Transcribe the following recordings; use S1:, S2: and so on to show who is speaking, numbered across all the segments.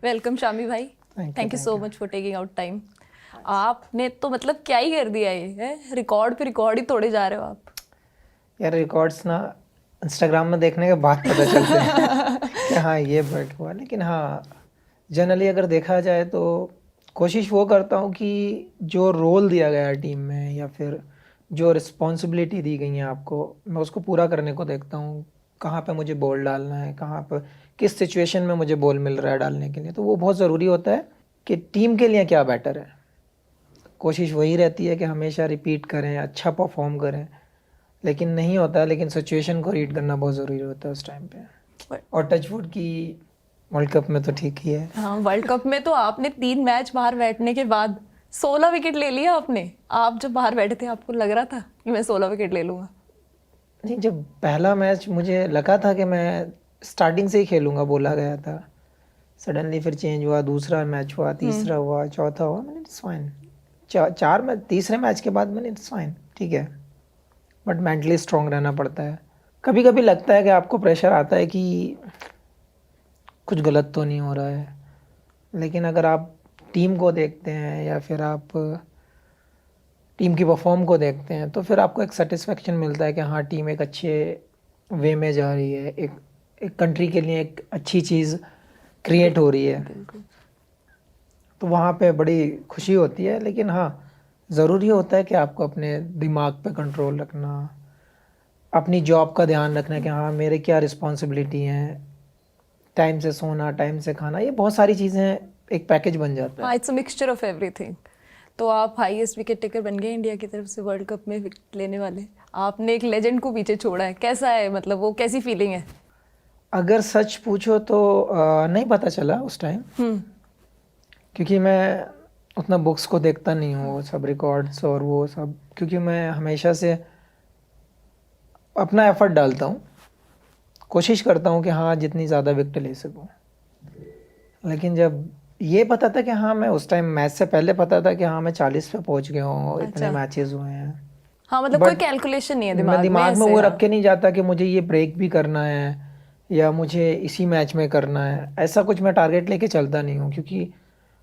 S1: Welcome Shami भाई, thank you so much for taking out time. आपने तो मतलब क्या ही कर दिया, ये है रिकॉर्ड पे रिकॉर्ड ही तोड़े जा रहे हो आप।
S2: यार रिकॉर्ड्स ना इंस्टाग्राम में देखने के बाद पता चलते हैं कि हाँ ये बट हुआ, लेकिन हाँ जनरली अगर देखा जाए तो कोशिश वो करता हूँ कि जो रोल दिया गया है टीम में या फिर जो रिस्पॉन्सिबिलिटी दी गई है आपको, मैं उसको पूरा करने को देखता हूँ। कहाँ पे मुझे बॉल डालना है, कहाँ पर किस सिचुएशन में मुझे बॉल मिल रहा है डालने के लिए, तो वो बहुत ज़रूरी होता है कि टीम के लिए क्या बेटर है। कोशिश वही रहती है कि हमेशा रिपीट करें, अच्छा परफॉर्म करें, लेकिन नहीं होता है। लेकिन सिचुएशन को रीड करना बहुत ज़रूरी होता है उस टाइम पे। और टचवुड की वर्ल्ड कप में तो ठीक ही है।
S1: हाँ, वर्ल्ड कप में तो आपने 3 मैच बाहर बैठने के बाद 16 विकेट ले लिया आपने। आप जब बाहर बैठे थे आपको लग रहा था कि मैं 16 विकेट ले लूंगा?
S2: नहीं, जब पहला मैच मुझे लगा था कि मैं स्टार्टिंग से ही खेलूंगा बोला गया था, सडनली फिर चेंज हुआ, दूसरा मैच हुआ, तीसरा हुआ, चौथा हुआ, मैंने इट्स फाइन। चार मैच, तीसरे मैच के बाद मैंने इट्स फाइन, ठीक है, बट मेंटली स्ट्रांग रहना पड़ता है। कभी कभी लगता है कि आपको प्रेशर आता है कि कुछ गलत तो नहीं हो रहा है, लेकिन अगर आप टीम को देखते हैं या फिर आप टीम की परफॉर्म को देखते हैं तो फिर आपको एक सेटिस्फेक्शन मिलता है कि हाँ टीम एक अच्छे वे में जा रही है, एक कंट्री के लिए एक अच्छी चीज़ क्रिएट हो रही है।
S1: बिल्कुल।
S2: तो वहाँ पे बड़ी खुशी होती है। लेकिन हाँ ज़रूरी होता है कि आपको अपने दिमाग पे कंट्रोल रखना, अपनी जॉब का ध्यान रखना कि हाँ मेरे क्या रिस्पॉन्सिबिलिटी हैं, टाइम से सोना, टाइम से खाना, ये बहुत सारी चीज़ें एक पैकेज बन जाता
S1: हाँ,
S2: है।
S1: It's a mixture of everything. तो आप हाईएस्ट विकेट टेकर बन गए इंडिया की तरफ से वर्ल्ड कप में विकेट लेने वाले। आपने एक लेजेंड को पीछे छोड़ा है, कैसा है, मतलब वो कैसी फीलिंग है?
S2: अगर सच पूछो तो नहीं पता चला उस टाइम, क्योंकि मैं उतना बुक्स को देखता नहीं हूँ, वो सब रिकॉर्ड्स और वो सब, क्योंकि मैं हमेशा से अपना एफर्ट डालता हूँ, कोशिश करता हूँ कि हाँ जितनी ज़्यादा विकेट ले सकूँ। लेकिन जब ये पता था कि हाँ, मैं उस टाइम मैच से पहले पता था कि हाँ मैं 40 पे पहुँच गया हूँ, इतने
S1: अच्छा।
S2: मैचेस हुए हैं,
S1: हाँ, मतलब कोई
S2: बट
S1: कैलकुलेशन नहीं है
S2: मैं
S1: दिमाग में
S2: दिमाग में
S1: ऐसे।
S2: वो
S1: हाँ।
S2: रख के नहीं जाता कि मुझे ये ब्रेक भी करना है या मुझे इसी मैच में करना है। ऐसा कुछ मैं टारगेट लेके चलता नहीं हूँ, क्योंकि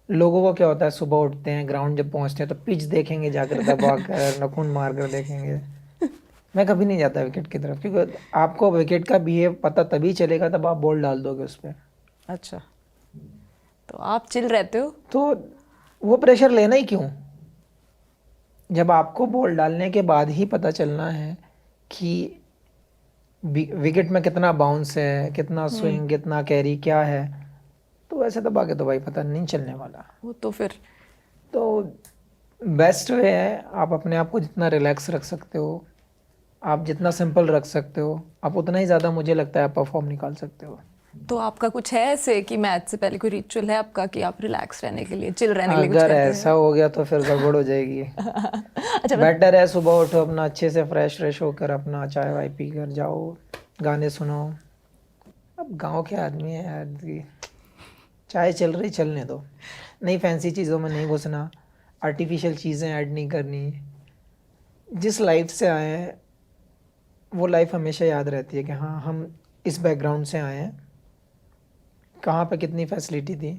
S2: लोगों को क्या होता है, सुबह उठते हैं, ग्राउंड जब पहुंचते हैं तो पिच देखेंगे, जाकर दबा कर नखून मार कर देखेंगे। मैं कभी नहीं जाता विकेट की तरफ, क्योंकि आपको विकेट का बिहेव पता तभी चलेगा तब आप बॉल डाल दोगे उस पर।
S1: अच्छा, तो आप चिल रहते हो?
S2: तो वो प्रेशर लेना ही क्यों, जब आपको बॉल डालने के बाद ही पता चलना है कि विकेट में कितना बाउंस है, कितना स्विंग, कितना कैरी क्या है, तो वैसे दबा के तो भाई पता नहीं चलने वाला।
S1: वो तो फिर
S2: तो बेस्ट वे है, आप अपने आप को जितना रिलैक्स रख सकते हो, आप जितना सिंपल रख सकते हो, आप उतना ही ज़्यादा मुझे लगता है आप परफॉर्म निकाल सकते हो।
S1: तो आपका कुछ है ऐसे कि मैच से पहले कोई रिचुअल है आपका कि आप रिलैक्स रहने के लिए, चिल रहने के लिए कुछ
S2: अगर
S1: करते
S2: ऐसा
S1: हैं?
S2: हो गया तो फिर गड़बड़ हो जाएगी।
S1: अच्छा,
S2: बेटर है सुबह उठो, अपना अच्छे से फ्रेश फ्रेश होकर अपना चाय वाय पी कर जाओ, गाने सुनो। अब गांव के आदमी है यार, चाय चल रही चलने दो, नई फैंसी चीज़ों में नहीं घुसना, आर्टिफिशियल चीज़ें ऐड नहीं करनी। जिस लाइफ से आए हैं वो लाइफ हमेशा याद रहती है कि हाँ हम इस बैकग्राउंड से आए हैं, कहाँ पे कितनी फैसिलिटी थी।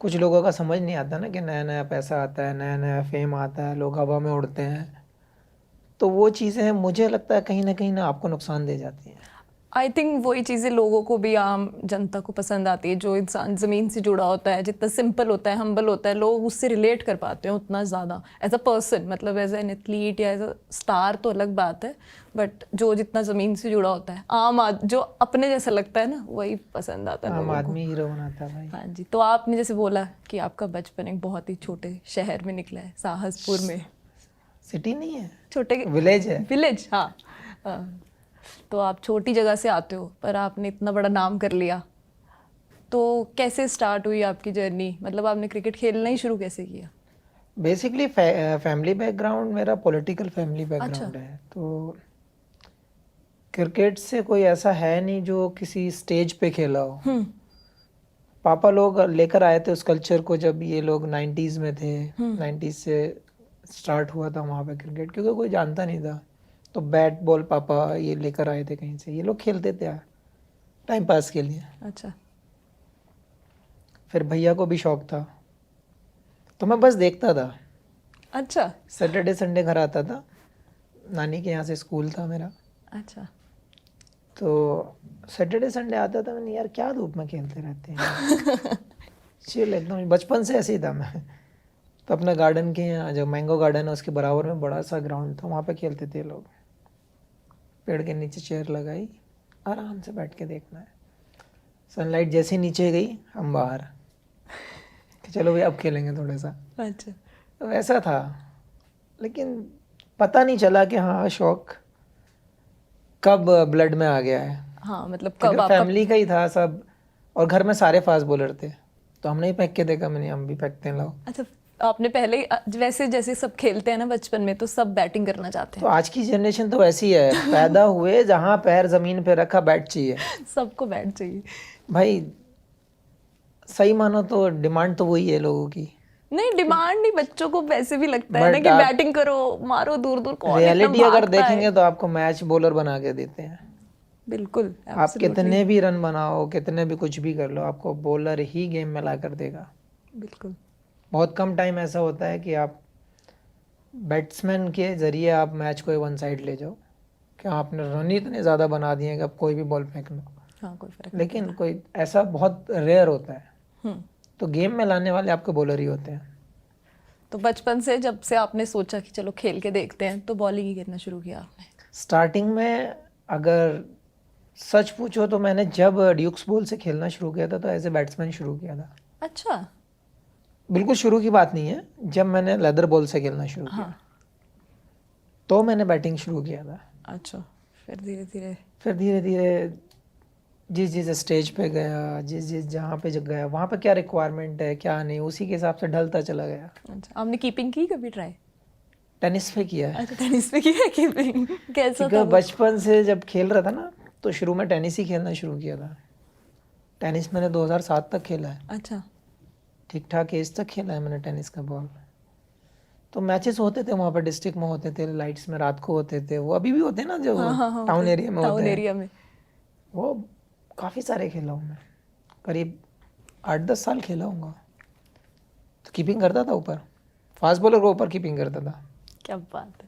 S2: कुछ लोगों का समझ नहीं आता ना कि नया नया पैसा आता है, नया नया फेम आता है, लोग हवा में उड़ते हैं, तो वो चीज़ें मुझे लगता है कहीं ना आपको नुकसान दे जाती हैं।
S1: आई थिंक वही चीज़ें लोगों को भी, आम जनता को पसंद आती है। जो इंसान ज़मीन से जुड़ा होता है, जितना सिंपल होता है, हम्बल होता है, लोग उससे रिलेट कर पाते हैं उतना ज़्यादा। एज अ पर्सन, मतलब एज एन एथलीट या एज अ स्टार तो अलग बात है, बट जो जितना ज़मीन से जुड़ा होता है, जो अपने जैसा लगता है ना, वही पसंद आता है
S2: आम
S1: लोगों को।
S2: आदमी हीरो बनाता है भाई।
S1: हाँ जी। तो आपने जैसे बोला कि आपका बचपन एक बहुत ही छोटे शहर में निकला है, साहसपुर में।
S2: सिटी नहीं है,
S1: छोटे
S2: विलेज है।
S1: विलेज, हाँ। तो आप छोटी जगह से आते हो पर आपने इतना बड़ा नाम कर लिया। तो कैसे स्टार्ट हुई आपकी जर्नी, मतलब आपने क्रिकेट खेलना ही शुरू कैसे किया?
S2: बेसिकली फैमिली बैकग्राउंड मेरा पॉलिटिकल फैमिली
S1: अच्छा।
S2: बैकग्राउंड है, तो क्रिकेट से कोई ऐसा है नहीं जो किसी स्टेज पे खेला हो। पापा लोग लेकर आए थे उस कल्चर को जब ये लोग 90s में थे, 90s से स्टार्ट हुआ था वहाँ पे क्रिकेट, क्योंकि कोई जानता नहीं था। तो बैट बॉल पापा ये लेकर आए थे कहीं से, ये लोग खेलते थे टाइम पास के लिए।
S1: अच्छा।
S2: फिर भैया को भी शौक था, तो मैं बस देखता था।
S1: अच्छा
S2: सैटरडे संडे घर आता था, नानी के यहाँ से स्कूल था मेरा,
S1: अच्छा।
S2: तो सैटरडे संडे आता था, मैंने यार क्या धूप में खेलते रहते हैं, चिल एकदम। बचपन से ऐसे ही था मैं। तो अपना गार्डन के यहाँ जो मैंगो गार्डन है उसके बराबर में बड़ा सा ग्राउंड था, वहाँ पे खेलते थे लोग। पेड़ के नीचे चेयर लगाई, आराम से बैठ के देखना है। सनलाइट जैसे ही नीचे गई हम बाहर कि चलो भाई अब खेलेंगे थोड़ा सा।
S1: अच्छा
S2: तो वैसा था, लेकिन पता नहीं चला कि हाँ शौक कब ब्लड में आ गया है।
S1: हाँ, मतलब कब
S2: अगर
S1: आपका।
S2: फैमिली का ही था सब, और घर में सारे फास्ट बॉलर थे, तो हमने ही फेंक के देखा, मैंने हम भी फेंकते हैं लाओ।
S1: अच्छा, आपने पहले वैसे जैसे सब खेलते हैं ना बचपन में, तो सब बैटिंग करना चाहते
S2: तो आज की जनरेशन तो ऐसी है, पैदा हुए जहाँ पैर जमीन पे रखा बैट चाहिए
S1: हैं। सबको बैट चाहिए।
S2: भाई। सही मानो तो डिमांड तो वही है लोगों की।
S1: नहीं, डिमांड नहीं, बच्चों को वैसे भी लगता है ना
S2: बट
S1: कि
S2: आप
S1: बैटिंग करो, मारो दूर दूर, कौन इतना
S2: रियलिटी अगर
S1: भागता है।
S2: देखेंगे तो आपको मैच बॉलर बना के देते हैं।
S1: बिल्कुल,
S2: आप
S1: एब्सोल्युटली।
S2: कितने भी रन बनाओ, कितने भी कुछ भी कर लो, आपको बॉलर ही गेम में ला कर देगा।
S1: बिल्कुल।
S2: बहुत कम टाइम ऐसा होता है कि आप बैट्समैन के जरिए आप मैच को वन साइड ले जाओ, कि आपने रन ही इतने ज़्यादा बना दिए कि अब कोई भी बॉल फेंक लो।
S1: हाँ, कोई फर्क नहीं
S2: लेकिन कोई ऐसा बहुत रेयर होता है,
S1: पड़ता।
S2: तो गेम में लाने वाले आपके बॉलर ही होते हैं।
S1: तो बचपन से जब से आपने सोचा कि चलो खेल के देखते हैं, तो बॉलिंग ही करना शुरू किया आपने?
S2: स्टार्टिंग में अगर सच पूछो तो मैंने जब ड्यूक्स बॉल से खेलना शुरू किया था तो एज ए बैट्समैन शुरू किया था।
S1: अच्छा।
S2: बिल्कुल शुरू की बात नहीं है, जब मैंने लेदर बॉल से खेलना शुरू किया
S1: हाँ।
S2: तो मैंने बैटिंग शुरू किया था।
S1: अच्छा, फिर धीरे धीरे।
S2: फिर धीरे धीरे जिस जिस स्टेज पे गया, जिस जिस जहाँ पे जब गया, वहाँ पे क्या रिक्वायरमेंट है क्या नहीं, उसी के हिसाब से ढलता चला गया।
S1: अच्छा, आपने कीपिंग की कभी ट्राई?
S2: टेनिस पे किया है,
S1: अच्छा, टेनिस पे की है कीपिंग? कैसा
S2: क्योंकि
S1: था वो?
S2: बचपन से जब खेल रहा था ना, तो शुरू में टेनिस ही खेलना शुरू किया था। टेनिस मैंने 2007 तक खेला है,
S1: अच्छा।
S2: ठीक ठाक एज तक खेला है मैंने टेनिस का बॉल। तो मैचेस होते थे वहाँ पर, डिस्ट्रिक्ट में होते थे, लाइट्स में रात को होते थे, वो अभी भी होते हैं ना जो
S1: हाँ हाँ हाँ,
S2: टाउन एरिया में होते
S1: टाउन
S2: हैं,
S1: एरिया में।
S2: वो काफ़ी सारे खेला हूँ मैं, करीब 8-10 साल खेला हूँगा। तो कीपिंग करता था ऊपर, फास्ट बॉलर को ऊपर कीपिंग करता था।
S1: क्या बात है।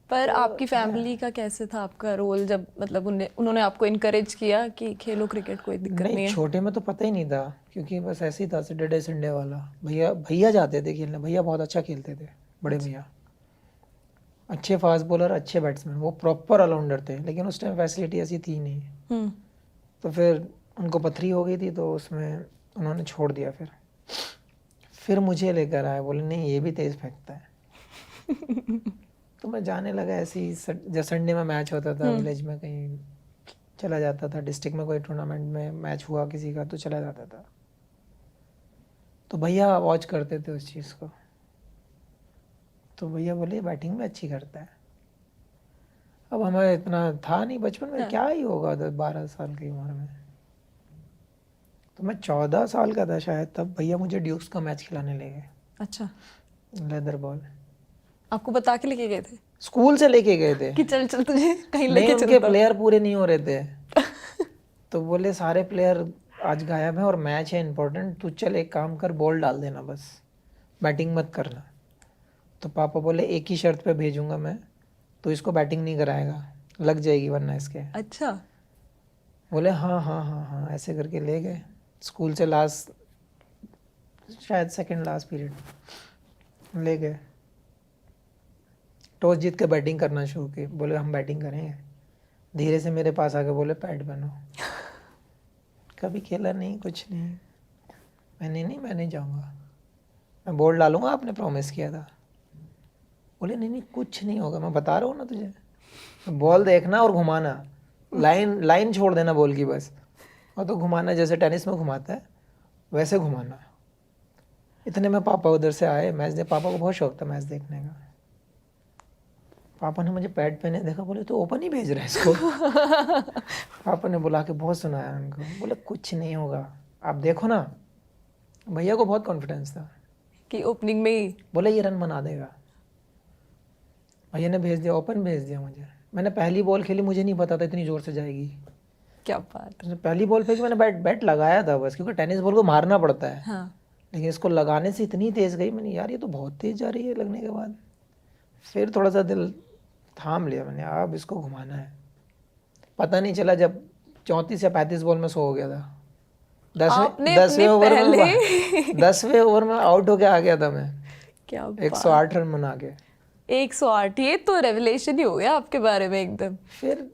S1: पर आपकी फैमिली का कैसे था आपका रोल, जब मतलब उन्होंने आपको इनकरेज किया कि खेलो क्रिकेट, कोई दिक्कत नहीं
S2: नहीं,
S1: है?
S2: छोटे में तो पता ही नहीं था, क्योंकि बस ऐसे ही था सैटरडे संडे वाला। भैया भैया जाते थे खेलने, भैया बहुत अच्छा खेलते थे, बड़े भैया अच्छे फास्ट बॉलर, अच्छे बैट्समैन, वो प्रॉपर ऑलराउंडर थे, लेकिन उस टाइम फैसिलिटी ऐसी थी नहीं।
S1: हम्म।
S2: तो फिर उनको पथरी हो गई थी, तो उसमें उन्होंने छोड़ दिया। फिर मुझे लेकर आए, बोले नहीं ये भी तेज़ फेंकता है। तो मैं जाने लगा ऐसे ही, जब संडे में मैच होता था विलेज में, कहीं चला जाता था, डिस्ट्रिक्ट में कोई टूर्नामेंट में मैच हुआ किसी का तो चला जाता था। तो भैया वॉच करते थे उस चीज़ को, तो भैया बोले बैटिंग में अच्छी करता है। अब हमें इतना था नहीं बचपन में, क्या ही होगा 10-12 साल की उम्र में। तो मैं 14 साल का था शायद तब, भैया मुझे ड्यूक्स का मैच खिलाने ले गए,
S1: अच्छा,
S2: लेदर बॉल।
S1: आपको बता के लेके गए थे
S2: स्कूल से लेके गए थे,
S1: कि चल चल तुझे कहीं
S2: नहीं
S1: लेके
S2: उनके
S1: चलता हूँ?
S2: प्लेयर पूरे नहीं हो रहे थे, तो बोले सारे प्लेयर आज गायब हैं और मैच है इंपॉर्टेंट, तू चल एक काम कर, बॉल डाल देना बस, बैटिंग मत करना। तो पापा बोले एक ही शर्त पे भेजूंगा मैं, तो इसको बैटिंग नहीं कराएगा, लग जाएगी वरना इसके।
S1: अच्छा।
S2: बोले हाँ हाँ हाँ हाँ, ऐसे करके ले गए स्कूल से, लास्ट शायद सेकंड लास्ट पीरियड ले गए। टॉस जीत के बैटिंग करना शुरू की, बोले हम बैटिंग करेंगे। धीरे से मेरे पास आके बोले पैड पहनो। कभी खेला नहीं, कुछ नहीं, मैंने नहीं, मैं नहीं जाऊँगा, मैं बॉल डालूंगा, आपने प्रॉमिस किया था। बोले नहीं नहीं कुछ नहीं होगा, मैं बता रहा हूँ ना तुझे, बॉल देखना और घुमाना, लाइन लाइन छोड़ देना बॉल की बस, और तो घुमाना जैसे टेनिस में घुमाता है वैसे घुमाना। इतने में पापा उधर से आए, पापा को बहुत शौक था मैच देखने का। पापा ने मुझे पैड पहने देखा, बोले तो ओपन ही भेज रहा है इसको। पापा ने बुला के बहुत सुनाया उनको, बोले कुछ नहीं होगा, आप देखो ना। भैया को बहुत कॉन्फिडेंस था
S1: कि ओपनिंग में ही?
S2: बोले ये रन बना देगा। भैया ने भेज दिया, ओपन भेज दिया मुझे। मैंने पहली बॉल खेली, मुझे नहीं पता था इतनी ज़ोर से जाएगी।
S1: क्या बात है।
S2: पहली बॉल पे कि मैंने बैट लगाया था बस, क्योंकि टेनिस बॉल को मारना पड़ता है,
S1: हाँ
S2: लेकिन इसको लगाने से इतनी तेज गई, मैंने यार ये तो बहुत तेज जा रही है। लगने के बाद फिर थोड़ा सा दिल थाम लिया मैंने, अब इसको घुमाना है। पता नहीं चला जब 34 या 35 बॉल में 100 हो गया था।
S1: आपने
S2: 10वें
S1: अपने
S2: ओवर में
S1: पहले
S2: 10वें ओवर में आउट होके आ गया था मैं,
S1: क्या
S2: 108 रन बना के।
S1: 108, ये तो रेवलेशन ही हो गया आपके बारे में एकदम।
S2: फिर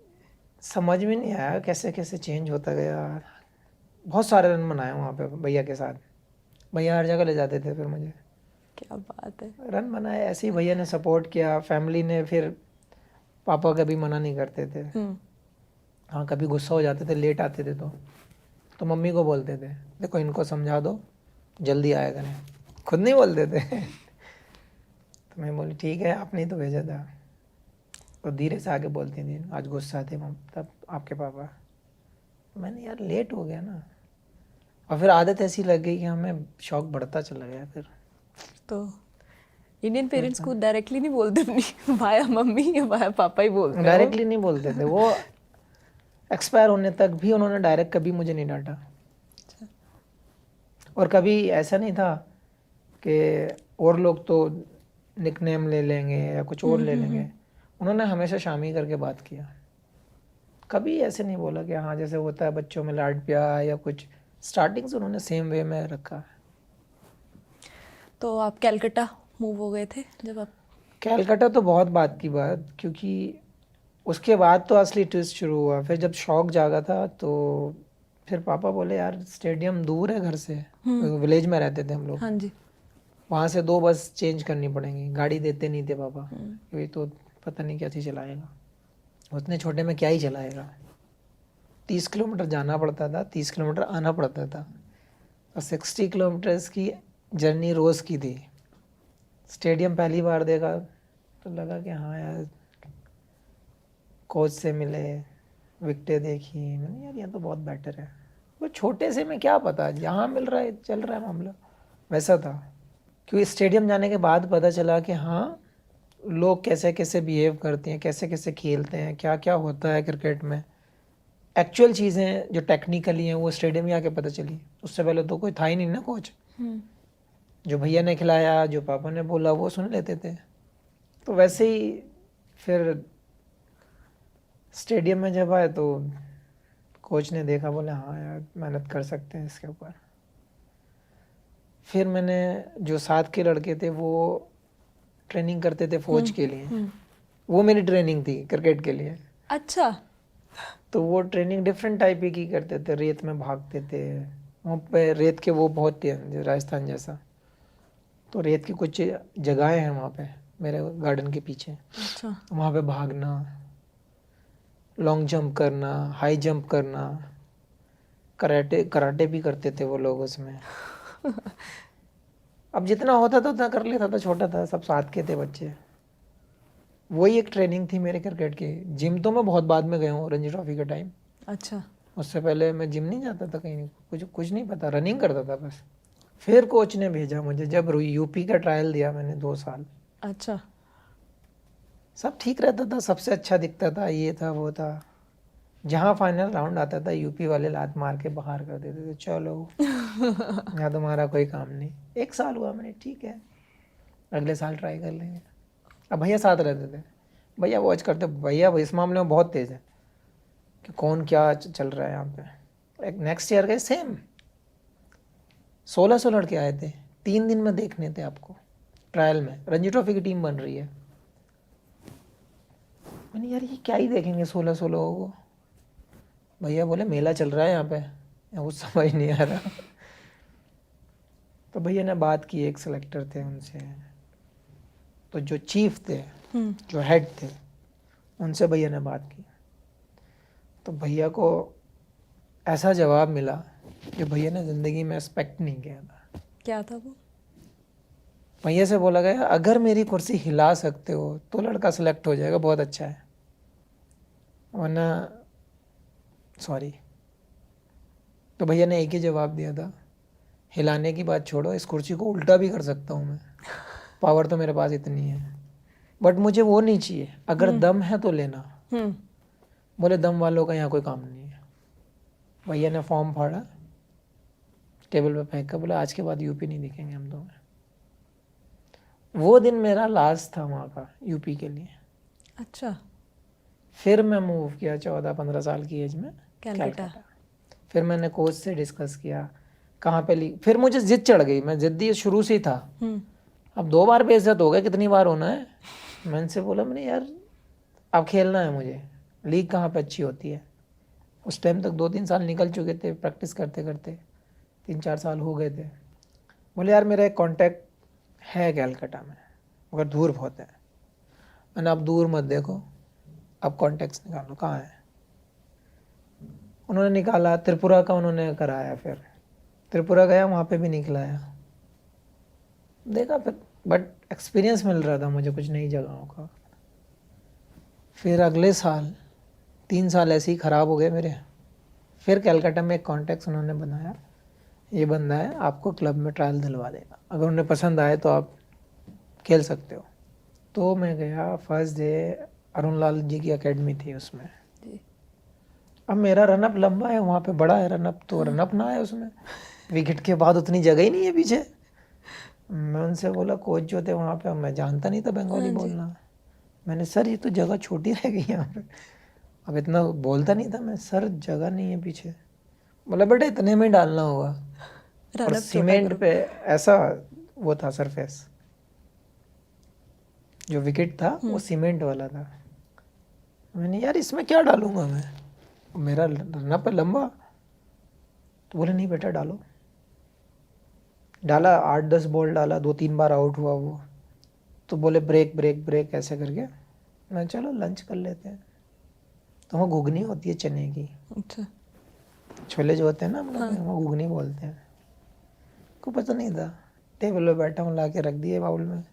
S2: समझ में नहीं आया कैसे कैसे चेंज होता गया। बहुत सारे रन बनाए वहाँ पे भैया के साथ, भैया हर जगह ले जाते थे फिर मुझे।
S1: क्या बात है।
S2: रन बनाए, ऐसे ही भैया ने सपोर्ट किया, फैमिली ने। फिर पापा कभी मना नहीं करते थे। हाँ, कभी गुस्सा हो जाते थे, लेट आते थे तो मम्मी को बोलते थे, देखो इनको समझा दो, जल्दी आया करें। खुद नहीं बोलते थे तो मैं बोली ठीक है, आपने ही तो भेजा था। तो धीरे से आके बोलती थी, आज गुस्सा थे तब आपके पापा। मैंने यार लेट हो गया ना, और फिर आदत ऐसी लग गई कि हमें शौक बढ़ता चला गया। फिर
S1: तो इंडियन पेरेंट्स को डायरेक्टली नहीं बोलते अपनी भाया मम्मी या भाया पापा ही बोलते हैं।
S2: डायरेक्टली नहीं बोलते थे वो। एक्सपायर होने तक भी उन्होंने डायरेक्ट कभी मुझे नहीं डांटा। और कभी ऐसा नहीं था कि और लोग तो निकनेम ले लेंगे या कुछ और ले लेंगे, उन्होंने हमेशा शामी करके बात किया। कभी ऐसे नहीं बोला कि हाँ जैसे होता है बच्चों में लाड प्यार या कुछ। स्टार्टिंग से उन्होंने सेम वे में रखा है।
S1: तो आप कलकत्ता मूव हो गए थे जब आप?
S2: कलकत्ता तो बहुत बात की बात, क्योंकि उसके बाद तो असली ट्विस्ट शुरू हुआ। फिर जब शौक जागा था तो फिर पापा बोले यार स्टेडियम दूर है घर से, विलेज में रहते थे हम लोग।
S1: हाँ जी।
S2: वहाँ से 2 बस चेंज करनी पड़ेंगी, गाड़ी देते नहीं थे पापा, क्योंकि तो पता नहीं क्या चीज़ चलाएगा, उतने छोटे में क्या ही चलाएगा। 30 किलोमीटर जाना पड़ता था, 30 किलोमीटर आना पड़ता था, और 60 किलोमीटर्स की जर्नी रोज़ की थी। स्टेडियम पहली बार देखा तो लगा कि हाँ यार, कोच से मिले, विकेटें देखी, मैंने यार ये तो बहुत बेटर है। वो छोटे से में क्या पता, जहाँ मिल रहा है चल रहा है मामला, वैसा था। क्योंकि स्टेडियम जाने के बाद पता चला कि हाँ लोग कैसे कैसे बिहेव करते हैं, कैसे कैसे खेलते हैं, क्या क्या होता है क्रिकेट में। एक्चुअल चीज़ें जो टेक्निकली हैं वो स्टेडियम ही आके पता चली। उससे पहले तो कोई था ही नहीं ना कोच। जो भैया ने खिलाया, जो पापा ने बोला वो सुन लेते थे। तो वैसे ही फिर स्टेडियम में जब आए तो कोच ने देखा, बोले हाँ यार मेहनत कर सकते हैं इसके ऊपर। फिर मैंने, जो साथ के लड़के थे वो ट्रेनिंग करते थे फौज के लिए, वो मेरी ट्रेनिंग थी क्रिकेट के लिए।
S1: अच्छा।
S2: तो वो ट्रेनिंग डिफरेंट टाइप की करते थे, रेत में भागते थे। वहाँ पे रेत के वो बहुत थे, राजस्थान जैसा। तो रेत की कुछ जगहें हैं वहाँ पे मेरे गार्डन के पीछे।
S1: अच्छा।
S2: वहाँ पे भागना, लॉन्ग जंप करना, हाई जंप करना, कराटे कराटे भी करते थे वो लोग उसमें। अब जितना होता था उतना कर लेता था, छोटा था, सब साथ के थे बच्चे। वही एक ट्रेनिंग थी मेरे क्रिकेट की। जिम तो मैं बहुत बाद में गया हूँ, रणजी ट्रॉफी के टाइम।
S1: अच्छा।
S2: उससे पहले मैं जिम नहीं जाता था कहीं, कुछ नहीं पता, रनिंग करता था बस। फिर कोच ने भेजा मुझे, जब यूपी का ट्रायल दिया मैंने 2 साल।
S1: अच्छा।
S2: सब ठीक रहता था, सबसे अच्छा दिखता था, ये था वो था। जहाँ फाइनल राउंड आता था यूपी वाले लात मार के बाहर कर देते थे, चलो यहाँ तुम्हारा कोई काम नहीं। 1 साल हुआ, मैंने ठीक है अगले साल ट्राई कर लेंगे। अब भैया साथ रहते थे, भैया वॉच करते, भैया इस मामले में बहुत तेज़ है कि कौन क्या चल रहा है यहाँ पे। एक नेक्स्ट ईयर गए, सेम 1600 लड़के आए थे, 3 दिन में देखने थे आपको ट्रायल में। रणजी ट्रॉफी की टीम बन रही है। मैंने यार ये क्या ही देखेंगे 1600 लोगों को। भैया बोले मेला चल रहा है यहाँ पे, कुछ समझ नहीं आ रहा। तो भैया ने बात की, एक सेलेक्टर थे उनसे, तो जो चीफ थे, जो हेड थे, उनसे भैया ने बात की। तो भैया को ऐसा जवाब मिला जो भैया ने ज़िंदगी में एक्सपेक्ट नहीं किया था।
S1: क्या था वो?
S2: भैया से बोला गया, अगर मेरी कुर्सी हिला सकते हो तो लड़का सेलेक्ट हो जाएगा, बहुत अच्छा है, वरना सॉरी। तो भैया ने एक ही जवाब दिया था, हिलाने की बात छोड़ो, इस कुर्सी को उल्टा भी कर सकता हूँ मैं, पावर तो मेरे पास इतनी है, बट मुझे वो नहीं चाहिए, अगर दम है तो लेना। बोले दम वालों का यहाँ कोई काम नहीं है। भैया ने फॉर्म फाड़ा, टेबल पे फेंक कर बोला आज के बाद यूपी नहीं दिखेंगे हम तुम्हें। वो दिन मेरा लास्ट था वहाँ का यूपी के लिए।
S1: अच्छा,
S2: फिर मैं मूव किया 14-15 साल की एज में
S1: कलकत्ता।
S2: फिर मैंने कोच से डिस्कस किया कहाँ पे फिर मुझे जिद चढ़ गई, मैं जिद्दी शुरू से ही था। अब 2 बार बेइज्जत हो गए, कितनी बार होना है। मैंने उनसे बोला मैंने यार अब खेलना है मुझे, लीग कहाँ पे अच्छी होती है। उस टाइम तक 2-3 साल निकल चुके थे प्रैक्टिस करते करते, 3-4 साल हो गए थे। बोले यार मेरा एक कॉन्टैक्ट है कलकत्ता में, मगर दूर बहुत है। मैंने आप दूर मत देखो, अब कॉन्टैक्ट्स निकालो कहाँ है। उन्होंने निकाला, त्रिपुरा का उन्होंने कराया, फिर त्रिपुरा गया, वहाँ पे भी निकलाया, देखा फिर, बट एक्सपीरियंस मिल रहा था मुझे कुछ नई जगहों का। फिर अगले साल 3 साल ऐसे ही ख़राब हो गए मेरे। फिर कलकत्ता में एक कॉन्टैक्ट उन्होंने बनाया, ये बंदा है आपको क्लब में ट्रायल दिलवा देगा, अगर उन्हें पसंद आए तो आप खेल सकते हो। तो मैं गया, फर्स्ट डे अरुण लाल जी की एकेडमी थी उसमें। अब मेरा रनअप लंबा है, वहाँ पे बड़ा है रनअप, तो रनअप ना है उसमें, विकेट के बाद उतनी जगह ही नहीं है पीछे। मैं उनसे बोला, कोच जो थे वहाँ पे, मैं जानता नहीं था बंगाली बोलना, मैंने सर ये तो जगह छोटी रह गई यहाँ पे। अब इतना बोलता नहीं था मैं, सर जगह नहीं है पीछे। बोला बेटा इतने में डालना होगा, और सीमेंट पे ऐसा वो था सरफेस, जो विकेट था वो सीमेंट वाला था। मैंने यार इसमें क्या डालूंगा मैं, मेरा रनअप है लंबा। तो बोले नहीं बेटा डालो। डाला, 8-10 बॉल डाला, 2-3 बार आउट हुआ वो। तो बोले ब्रेक ब्रेक ब्रेक ऐसे करके। मैं चलो लंच कर लेते हैं। तो वहाँ घुगनी होती है चने की,
S1: अच्छा,
S2: छोले जो होते हैं ना हम लोग वहाँ घुगनी बोलते हैं। को पता नहीं था, टेबल पे बैठा हूँ, ला के रख दिए बाउल में,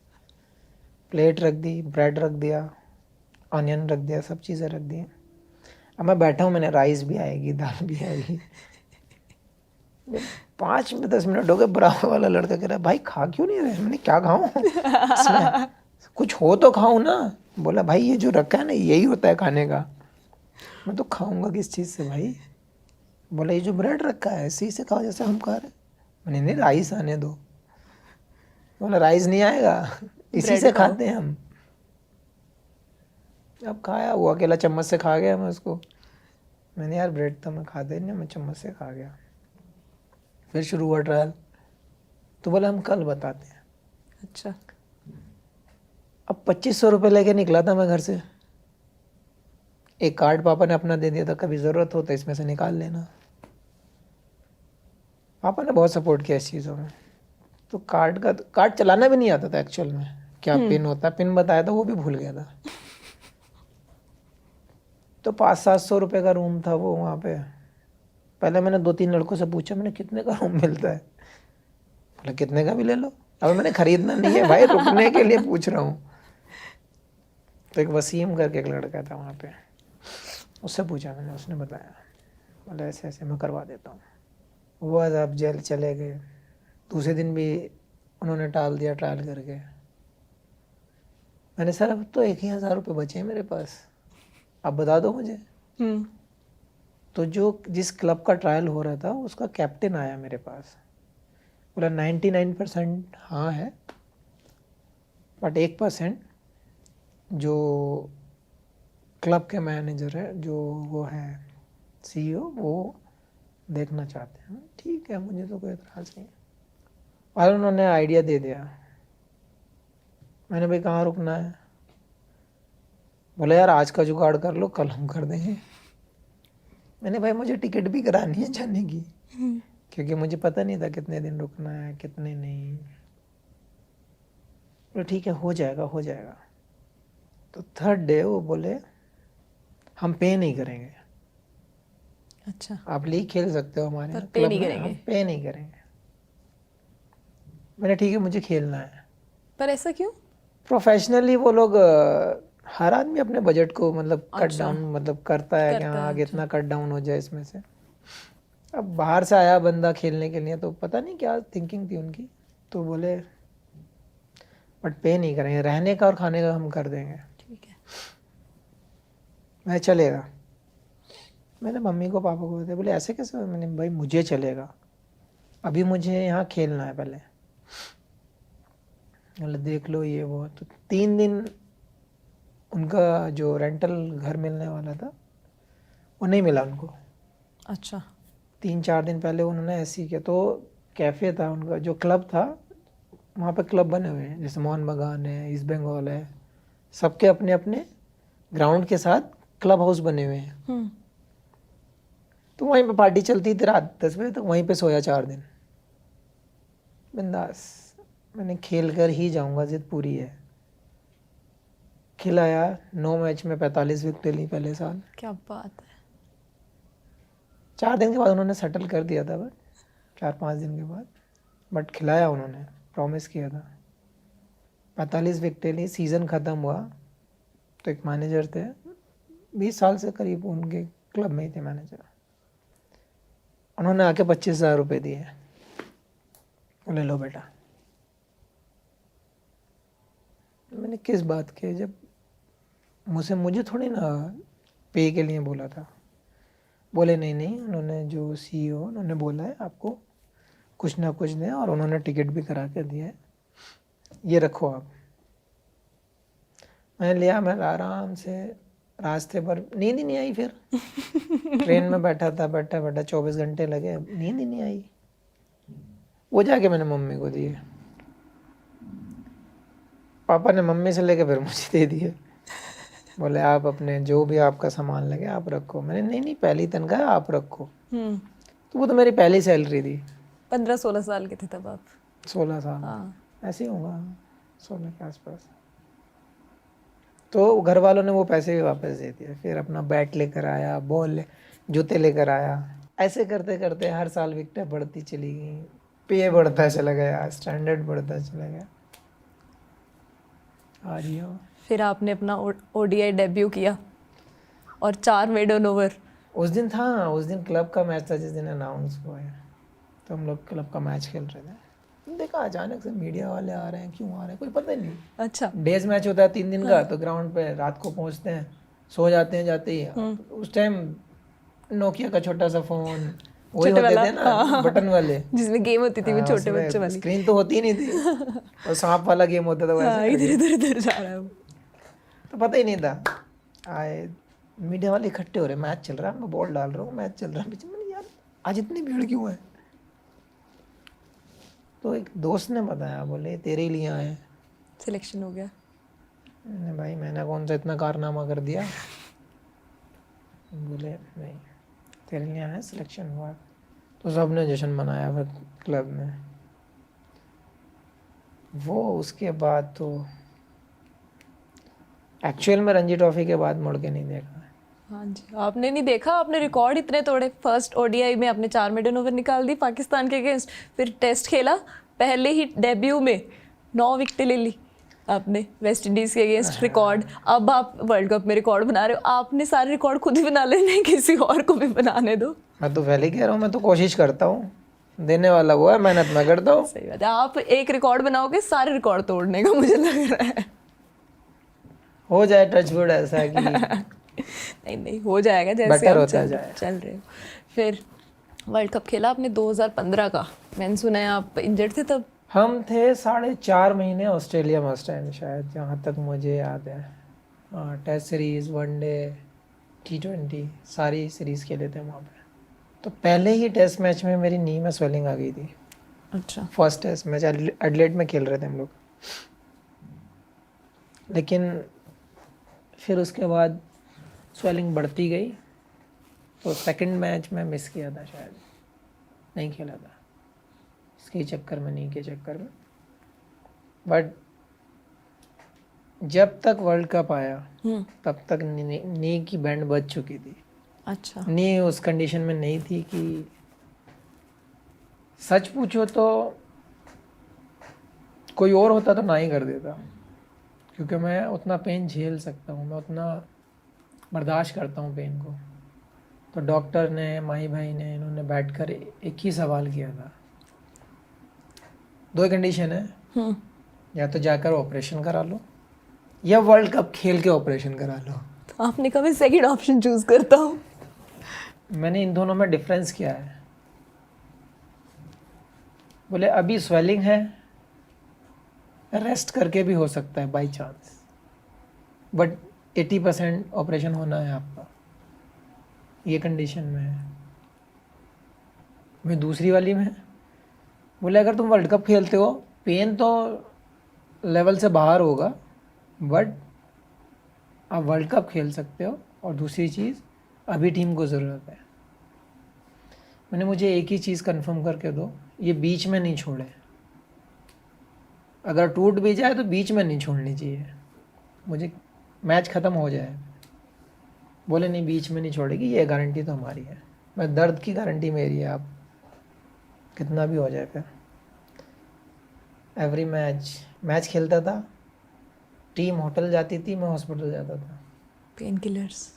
S2: प्लेट रख दी, ब्रेड रख दिया, ऑनियन रख दिया, सब चीज़ें रख दी। अब मैं बैठा हूँ, मैंने राइस भी आएगी, दाल भी आएगी। 5-10 मिनट हो गए, बराबर वाला लड़का कह रहा है भाई खा क्यों नहीं रहे। मैंने क्या खाऊं इसमें, कुछ हो तो खाऊं ना। बोला भाई ये जो रखा है ना यही होता है खाने का। मैं तो खाऊंगा किस चीज़ से भाई। बोला ये जो ब्रेड रखा है इसी से खाओ जैसे हम खा रहे। मैंने नहीं राइस आने दो। बोला राइस नहीं आएगा, इसी से खाते हैं हम। अब खाया, वो अकेला चम्मच से खा गया, मैं उसको, मैंने यार ब्रेड तो मैं खाता ही नहीं, मैं चम्मच से खा गया। फिर शुरू हुआ ट्रायल, तो बोले हम कल बताते हैं।
S1: अच्छा,
S2: अब 2500 रुपये लेके निकला था मैं घर से। एक कार्ड पापा ने अपना दे दिया था, कभी ज़रूरत हो तो इसमें से निकाल लेना। पापा ने बहुत सपोर्ट किया इस चीज़ों में। तो कार्ड चलाना भी नहीं आता था एक्चुअल में, क्या पिन होता है, पिन बताया था वो भी भूल गया था। तो 500-700 रुपये का रूम था वो वहाँ पे। पहले मैंने 2-3 लड़कों से पूछा, मैंने कितने का रूम मिलता है। बोला कितने का भी ले लो, अब मैंने खरीदना नहीं है भाई, रुकने के लिए पूछ रहा हूँ। तो एक वसीम करके एक लड़का था वहाँ पे, उससे पूछा मैंने, उसने बताया, बोला ऐसे ऐसे मैं करवा देता हूँ। वो आज अब जेल चले गए। दूसरे दिन भी उन्होंने टाल दिया ट्रायल करके। मैंने सर अब तो 1,000 रुपये बचे हैं मेरे पास, आप बता दो मुझे। तो जो जिस क्लब का ट्रायल हो रहा था उसका कैप्टन आया मेरे पास, बोला 99% हाँ है, बट 1% जो क्लब के मैनेजर है, जो वो है CEO, वो देखना चाहते हैं। ठीक है, मुझे तो कोई एतराज़ नहीं। और उन्होंने आइडिया दे दिया। मैंने भाई कहाँ रुकना है। बोला यार आज का जुगाड़ कर लो, कल हम कर देंगे। मैंने भाई मुझे टिकट भी करानी है जाने की, क्योंकि मुझे पता नहीं था कितने दिन रुकना है कितने नहीं। बोले ठीक है हो जाएगा हो जाएगा। तो 3rd डे वो बोले हम पे नहीं करेंगे।
S1: अच्छा,
S2: आप लीग खेल सकते हो हमारे
S1: पर
S2: यहाँ
S1: पे
S2: क्लब
S1: नहीं
S2: में,
S1: करेंगे।
S2: हम पे नहीं करेंगे। मैंने ठीक है मुझे खेलना है।
S1: पर ऐसा क्यों?
S2: प्रोफेशनली वो लोग हर आदमी अपने बजट को मतलब कट
S1: अच्छा,
S2: डाउन मतलब करता है कि
S1: करता
S2: हाँ
S1: है,
S2: आगे
S1: अच्छा।
S2: इतना कट डाउन हो जाए इसमें से। अब बाहर से आया बंदा खेलने के लिए, तो पता नहीं क्या थिंकिंग थी उनकी। तो बोले बट पे नहीं करेंगे, रहने का और खाने का हम कर देंगे।
S1: ठीक है।
S2: मैं चलेगा। मैंने मम्मी को पापा को बताया, बोले ऐसे कैसे? मैंने भाई मुझे चलेगा, अभी मुझे यहाँ खेलना है पहले। बोले देख लो ये वो। तो 3 दिन उनका जो रेंटल घर मिलने वाला था वो नहीं मिला उनको।
S1: अच्छा
S2: 3-4 दिन पहले उन्होंने ऐसे ही किया। तो कैफ़े था उनका, जो क्लब था वहाँ पे क्लब बने हुए हैं, जैसे मोहन बागान है, ईस्ट बंगाल है, सबके अपने अपने ग्राउंड के साथ क्लब हाउस बने हुए हैं। तो वहीं पे पार्टी चलती थी रात 10 बजे तक, वहीं पे सोया 4 दिन बिंदास। मैंने खेल कर ही जाऊंगा, जिद पूरी है। खिलाया, 9 मैच में 45 विकेट ली पहले साल।
S1: क्या बात है।
S2: 4 दिन के बाद उन्होंने सेटल कर दिया था, बट 4-5 दिन के बाद, बट खिलाया उन्होंने, प्रॉमिस किया था। 45 विकेट ली, सीज़न ख़त्म हुआ तो एक मैनेजर थे, 20 साल से करीब उनके क्लब में ही थे मैनेजर, उन्होंने आके 25,000 रुपये दिए, बोले लो बेटा। मैंने किस बात के, जब मुझे थोड़ी ना पे के लिए बोला था। बोले नहीं, उन्होंने जो CEO उन्होंने बोला है आपको कुछ ना कुछ दें, और उन्होंने टिकट भी करा के दिया है, ये रखो आप। मैंने लिया, मैं आराम से रास्ते पर, नींद ही नहीं आई। फिर ट्रेन में बैठा 24 घंटे लगे, नींद ही नहीं आई। वो जाके मैंने मम्मी को दिए, पापा ने मम्मी से लेके फिर मुझे दे दिए। बोले आप अपने जो भी आपका सामान लगे आप रखो। मैंने नहीं, पहली तनख्वाह आप रखो। तो वो तो मेरी पहली सैलरी थी।
S1: 15-16 साल के थे तब आप?
S2: 16 साल,
S1: हाँ।
S2: ऐसे ही होगा, 16 के आसपास। तो घर वालों ने वो पैसे भी वापस दे दिए। फिर अपना बैट लेकर आया, बॉल जूते लेकर आया। ऐसे करते करते हर साल विकेटें बढ़ती चली गई, पे बढ़ता चला गया, स्टैंडर्ड बढ़ता चला गया। आज ही हो।
S1: फिर आपने अपना ODI डेब्यू किया और 4 मेडन ओवर।
S2: उस दिन क्लब का मैच था, जिस दिन अनाउंस हुआ है। तो हम लोग क्लब का मैच खेल रहे थे, देखा अचानक से मीडिया वाले आ रहे हैं, क्यों आ रहे हैं कोई पता ही नहीं।
S1: अच्छा।
S2: डेज मैच होता है 3 दिन का, तो ग्राउंड पे रात को पहुंचते हैं, सो जाते हैं जाते ही। उस टाइम नोकिया का छोटा सा फोन, वही होते थे ना बटन वाले,
S1: जिसमें गेम होती थी वो छोटे बच्चों वाली।
S2: स्क्रीन तो होती ही नहीं थी, और सांप वाला गेम होता था वैसे।
S1: इधर जा रहा है वो।
S2: तो पता ही नहीं था। आए मीडिया वाले इकट्ठे हो रहे, मैच चल रहा है, मैं बॉल डाल रहा हूँ, मैच चल रहा है पीछे। मैंने यार आज इतनी भीड़ क्यों है? तो एक दोस्त ने बताया, बोले तेरे ही लिए आए हैं।
S1: सिलेक्शन हो गया?
S2: मैंने भाई मैंने कौन सा इतना कारनामा कर दिया? बोले नहीं, तेरे लिए आए, सिलेक्शन हुआ। तो सबने जश्न मनाया फिर क्लब में। वो उसके बाद तो एक्चुअल में रणजी ट्रॉफी के बाद मुड़ के नहीं देखा।
S1: हाँ जी, आपने नहीं देखा? आपने रिकॉर्ड इतने तोड़े। फर्स्ट ODI में आपने 4 मेडन ओवर निकाल दी पाकिस्तान के अगेंस्ट, फिर टेस्ट खेला, पहले ही डेब्यू में 9 विकेटें ले ली आपने वेस्ट इंडीज के अगेंस्ट, रिकॉर्ड। अब आप वर्ल्ड कप में रिकॉर्ड बना रहे हो। आपने सारे रिकॉर्ड खुद ही बना लेने, किसी और को भी बनाने दो।
S2: मैं तो पहले कह रहा हूँ, मैं तो कोशिश करता हूँ, देने वाला वो है, मेहनत मैं करता हूँ।
S1: सही बात है। आप एक रिकॉर्ड बनाओगे सारे रिकॉर्ड तोड़ने का, मुझे लग रहा है।
S2: हो जाए टचवुड ऐसा कि
S1: नहीं हो जाएगा, जैसे
S2: बेटर
S1: आप
S2: होता जाए।
S1: चल रहे हो। फिर वर्ल्ड कप खेला आपने 2015 का, मैंने सुना है आप इंजर्ड थे तब।
S2: हम थे 4.5 महीने ऑस्ट्रेलिया मस्ट टाइम, शायद जहाँ तक मुझे याद है। हाँ, टेस्ट सीरीज़, वनडे, T20 सारी सीरीज़ खेले थे वहाँ पे। तो पहले ही टेस्ट मैच में मेरी नी में स्वेलिंग आ गई थी।
S1: अच्छा।
S2: फर्स्ट टेस्ट मैच एडिलेड में खेल रहे थे हम लोग, लेकिन फिर उसके बाद स्वेलिंग बढ़ती गई। तो सेकंड मैच में मिस किया था, शायद नहीं खेला था, इसके चक्कर में, नी के चक्कर में। बट जब तक वर्ल्ड कप आया तब तक नी की बैंड बज चुकी थी।
S1: अच्छा।
S2: नी उस कंडीशन में नहीं थी कि, सच पूछो तो कोई और होता तो ना ही कर देता, क्योंकि मैं उतना पेन झेल सकता हूँ, मैं उतना बर्दाश्त करता हूँ पेन को। तो डॉक्टर ने, माही भाई ने, इन्होंने बैठकर एक ही सवाल किया था, 2 कंडीशन है, या तो जाकर ऑपरेशन करा लो या वर्ल्ड कप खेल के ऑपरेशन करा लो।
S1: तो आपने कहा मैं सेकंड ऑप्शन चूज करता हूँ।
S2: मैंने इन दोनों में डिफरेंस किया है। बोले अभी स्वेलिंग है, रेस्ट करके भी हो सकता है बाय चांस, बट 80% ऑपरेशन होना है आपका, ये कंडीशन में है। मैं दूसरी वाली में बोले अगर तुम वर्ल्ड कप खेलते हो, पेन तो लेवल से बाहर होगा, बट आप वर्ल्ड कप खेल सकते हो। और दूसरी चीज़, अभी टीम को ज़रूरत है। मैंने मुझे एक ही चीज़ कंफर्म करके दो, ये बीच में नहीं छोड़े। अगर टूट भी जाए तो बीच में नहीं छोड़नी चाहिए, मुझे मैच ख़त्म हो जाए। बोले नहीं बीच में नहीं छोड़ेगी, ये गारंटी तो हमारी है। मैं दर्द की गारंटी मेरी है, आप कितना भी हो जाए। फिर एवरी मैच खेलता था, टीम होटल जाती थी, मैं हॉस्पिटल जाता था।
S1: पेन किलर्स,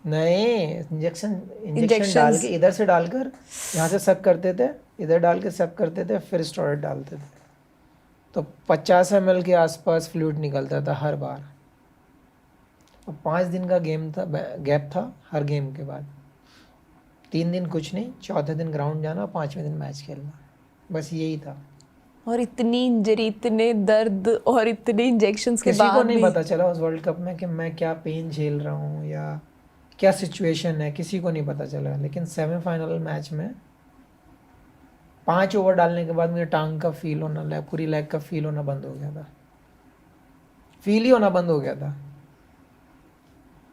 S2: नहीं, इंजेक्शन डाल
S1: इंजेक्शंस।
S2: के इधर से डालकर यहाँ से सक करते थे, इधर डाल के सक करते थे, फिर स्टेरॉइड डालते थे। तो 50 ml के आसपास फ्लूइड निकलता था हर बार। और 5 दिन का गेम था, गैप था हर गेम के बाद। 3 दिन कुछ नहीं, चौथे दिन ग्राउंड जाना, 5वें दिन मैच खेलना, बस यही था।
S1: और इतनी इंजरी, इतने दर्द और इतने इंजेक्शंस के
S2: किसी को
S1: बाद
S2: नहीं
S1: भी।
S2: पता चला उस वर्ल्ड कप में कि मैं क्या पेन झेल रहा हूँ या क्या सिचुएशन है, किसी को नहीं पता चला। लेकिन सेमीफाइनल मैच में 5 ओवर डालने के बाद मुझे टांग का फील होना, पूरी लेग का फील होना बंद हो गया था। फील ही होना बंद हो गया था,